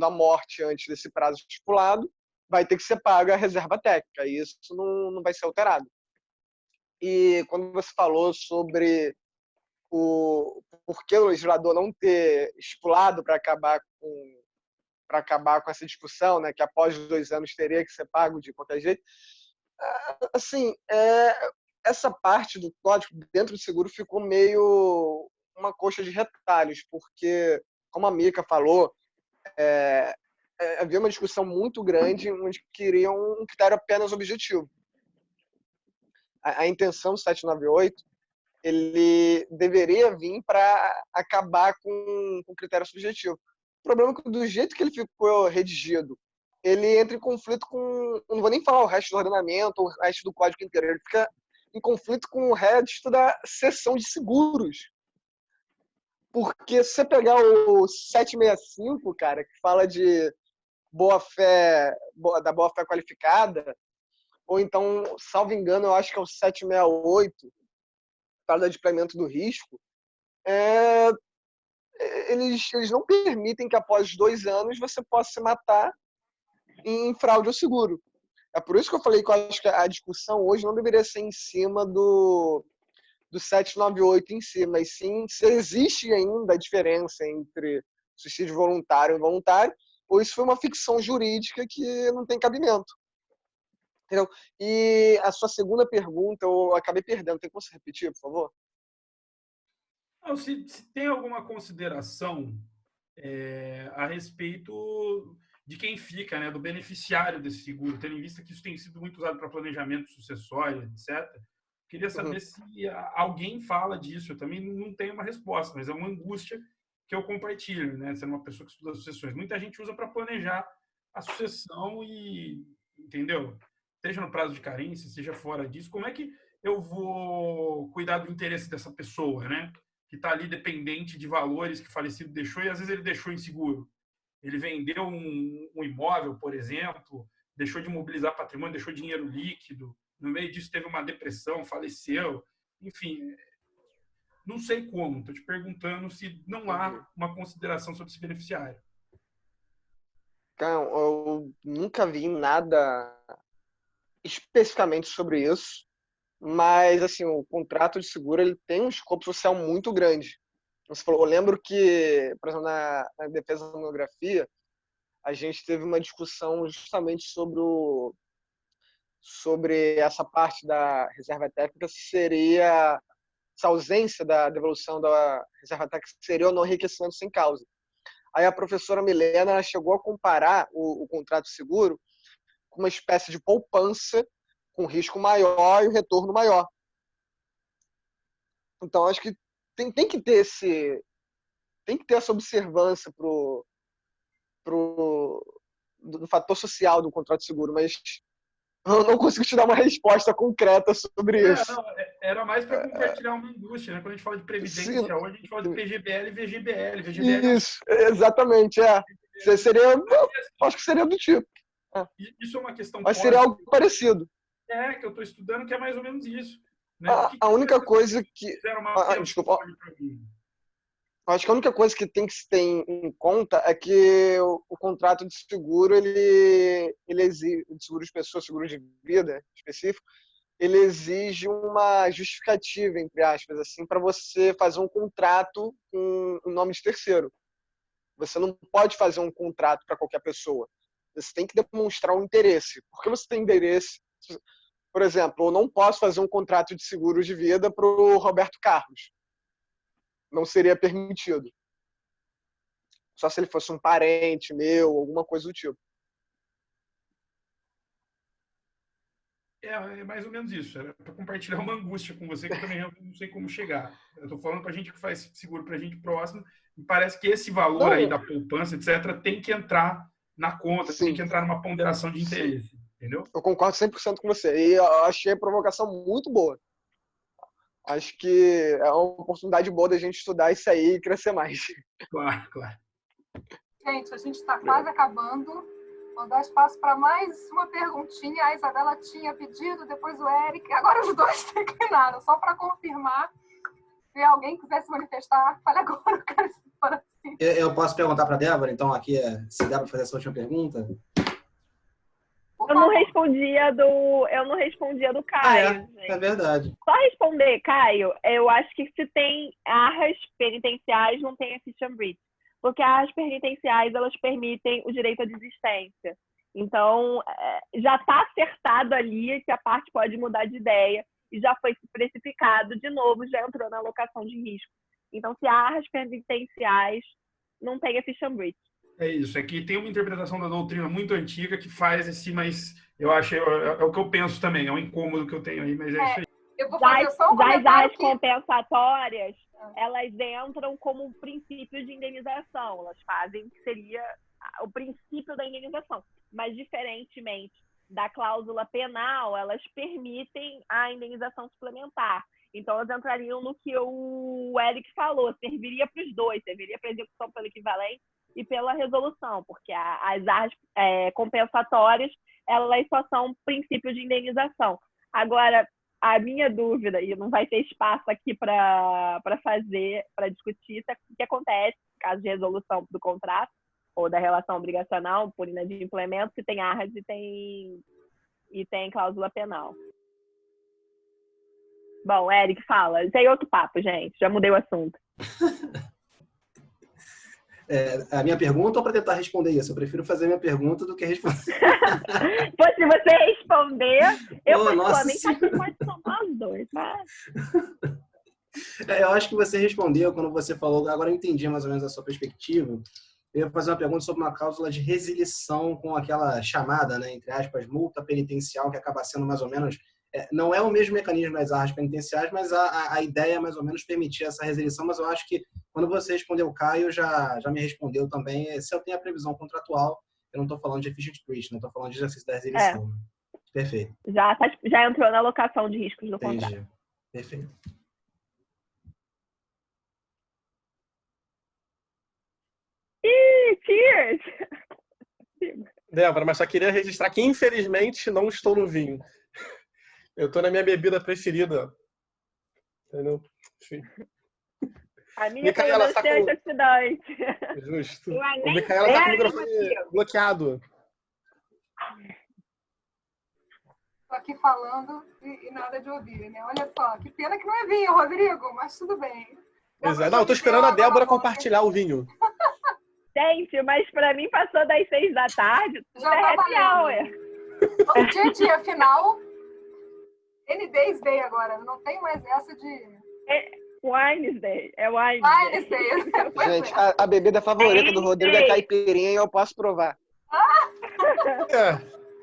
a morte antes desse prazo estipulado, vai ter que ser paga a reserva técnica, e isso não vai ser alterado. E quando você falou sobre por que o legislador não ter estipulado para acabar com essa discussão, né, que após 2 anos teria que ser pago de qualquer jeito, assim, essa parte do código dentro do seguro ficou meio uma coxa de retalhos, porque, como a Mica falou, havia uma discussão muito grande onde queriam um critério apenas objetivo. A intenção do 798, ele deveria vir para acabar com o critério subjetivo. O problema é que, do jeito que ele ficou redigido, ele entra em conflito com... Eu não vou nem falar o resto do ordenamento, o resto do código inteiro. Ele fica em conflito com o resto da seção de seguros. Porque se você pegar o 765, cara, que fala de da boa-fé qualificada, ou então, salvo engano, eu acho que é o 768, fala do adimplemento do risco, eles não permitem que após 2 anos você possa se matar em fraude ao seguro. É por isso que eu falei que eu acho que a discussão hoje não deveria ser em cima do 798 em si, mas sim se existe ainda a diferença entre suicídio voluntário e involuntário, ou isso foi uma ficção jurídica que não tem cabimento. Entendeu? E a sua segunda pergunta, eu acabei perdendo. Tem como você repetir, por favor? Se tem alguma consideração a respeito de quem fica, né, do beneficiário desse seguro, tendo em vista que isso tem sido muito usado para planejamento sucessório, etc. Queria saber se alguém fala disso. Eu também não tenho uma resposta, mas é uma angústia que eu compartilho, né, sendo uma pessoa que estuda sucessões. Muita gente usa para planejar a sucessão e, entendeu? Seja no prazo de carência, seja fora disso. Como é que eu vou cuidar do interesse dessa pessoa, né? Que está ali dependente de valores que o falecido deixou, e às vezes ele deixou inseguro. Ele vendeu um imóvel, por exemplo, deixou de mobilizar patrimônio, deixou dinheiro líquido, no meio disso teve uma depressão, faleceu, enfim, não sei como, estou te perguntando se não há uma consideração sobre esse beneficiário. Cara, eu nunca vi nada especificamente sobre isso, mas assim, o contrato de seguro ele tem um escopo social muito grande. Você falou, eu lembro que, por exemplo, na defesa da monografia, a gente teve uma discussão justamente sobre essa parte da reserva técnica, se essa ausência da devolução da reserva taxa ou não enriquecimento sem causa. Aí a professora Milena ela chegou a comparar o contrato seguro com uma espécie de poupança com risco maior e o retorno maior. Então, acho que tem que ter essa observância do fator social do contrato seguro, mas eu não consigo te dar uma resposta concreta sobre isso. Não, era mais para compartilhar uma angústia, né? Quando a gente fala de previdência, Sim. hoje a gente fala de PGBL e VGBL. Isso, exatamente, acho que seria do tipo. Isso é uma questão. Mas seria algo parecido. Que eu estou estudando, que é mais ou menos isso. Né? A única coisa que... Desculpa. Acho que a única coisa que tem que se ter em conta é que o contrato de seguro, ele exige, de seguro de pessoa, seguro de vida específico, ele exige uma justificativa, entre aspas, assim, para você fazer um contrato com o nome de terceiro. Você não pode fazer um contrato para qualquer pessoa. Você tem que demonstrar um interesse. Por que você tem interesse? Por exemplo, eu não posso fazer um contrato de seguro de vida para o Roberto Carlos. Não seria permitido. Só se ele fosse um parente meu, alguma coisa do tipo. É mais ou menos isso. Era para compartilhar uma angústia com você, que eu também não sei como chegar. Eu estou falando para a gente que faz seguro para a gente próximo, e parece que esse valor aí da poupança, etc., tem que entrar na conta, tem que entrar numa ponderação de interesse. Entendeu? Eu concordo 100% com você. E eu achei a provocação muito boa. Acho que é uma oportunidade boa da gente estudar isso aí e crescer mais. Claro. Gente, a gente está quase acabando. Vou dar espaço para mais uma perguntinha. A Isabela tinha pedido, depois o Eric. Agora os dois declinaram. Só para confirmar. Se alguém quiser se manifestar, fale agora. Eu quero se for assim. Eu posso perguntar para a Débora, então, aqui, se dá para fazer essa última pergunta? Eu não respondia do Caio. É verdade. Só responder, Caio, eu acho que se tem arras penitenciais, não tem a Fish and Breach. Porque as arras penitenciais, elas permitem o direito à desistência. Então, já está acertado ali que a parte pode mudar de ideia e já foi precificado, de novo, já entrou na alocação de risco. Então, se há arras penitenciais, não tem a Fish and Breach. É isso, é que tem uma interpretação da doutrina muito antiga que faz esse, mas eu acho, é o que eu penso também, é um incômodo que eu tenho aí, mas é isso aí. Eu vou fazer só um comentário das arras compensatórias, elas entram como um princípio de indenização, elas fazem o que seria o princípio da indenização, mas diferentemente da cláusula penal, elas permitem a indenização suplementar. Então, elas entrariam no que o Eric falou, serviria para os dois, serviria para a execução pelo equivalente e pela resolução, porque as arras compensatórias, elas só são princípio de indenização. Agora, a minha dúvida, e não vai ter espaço aqui para discutir, é o que acontece, no caso de resolução do contrato, ou da relação obrigacional, por inadimplemento, se tem arras e tem cláusula penal. Bom, Eric, fala. Isso aí é outro papo, gente. Já mudei o assunto. A minha pergunta ou para tentar responder isso? Eu prefiro fazer a minha pergunta do que responder. Pô, se você responder, eu particularmente acho que pode somar os dois, mas... Eu acho que você respondeu quando você falou, agora eu entendi mais ou menos a sua perspectiva. Eu ia fazer uma pergunta sobre uma cláusula de resilição com aquela chamada, né, entre aspas, multa penitencial, que acaba sendo mais ou menos... não é o mesmo mecanismo das arras penitenciais, mas a ideia é mais ou menos permitir essa resilição, mas eu acho que quando você respondeu o Caio, já me respondeu também. Se eu tenho a previsão contratual, eu não estou falando de efficient breach, não estou falando de exercício da resilição. Né? Perfeito. Já entrou na alocação de riscos do contrato. Entendi. Perfeito. Cheers! Débora, mas só queria registrar que, infelizmente, não estou no vinho. Eu estou na minha bebida preferida. Entendeu? Enfim. A minha Micaela tá com antioxidante. Justo. O Micaela tá com o microfone bloqueado. Estou aqui falando e nada de ouvir, né? Olha só, que pena que não é vinho, Rodrigo, mas tudo bem. Não, eu tô esperando a Débora compartilhar o vinho. Gente, mas pra mim passou das 6 da tarde. Já tá valendo. Todo dia, afinal, N Days Day agora. Não tem mais essa de... Wednesday. É Wednesday. Gente, a bebida favorita do Rodrigo é caipirinha e eu posso provar.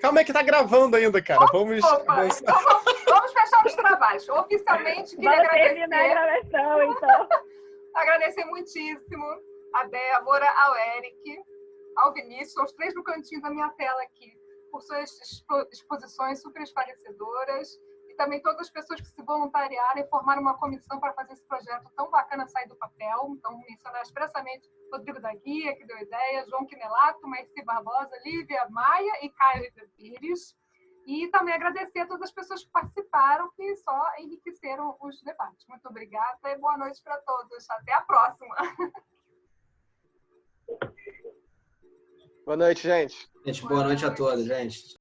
Calma aí que tá gravando ainda, cara. Vamos fechar os trabalhos. Oficialmente, queria Vamos agradecer. terminar a gravação, então. Agradecer muitíssimo a Débora, ao Eric, ao Vinícius, aos três no cantinho da minha tela aqui, por suas exposições super esclarecedoras, e também todas as pessoas que se voluntariaram e formaram uma comissão para fazer esse projeto tão bacana sair do papel. Então, mencionar expressamente Rodrigo da Guia, que deu ideia, João Quinelato, Maíci Barbosa, Lívia Maia e Caio Pires. E também agradecer a todas as pessoas que participaram, que só enriqueceram os debates. Muito obrigada e boa noite para todos. Até a próxima. Boa noite, gente. Gente, boa noite a todos, gente.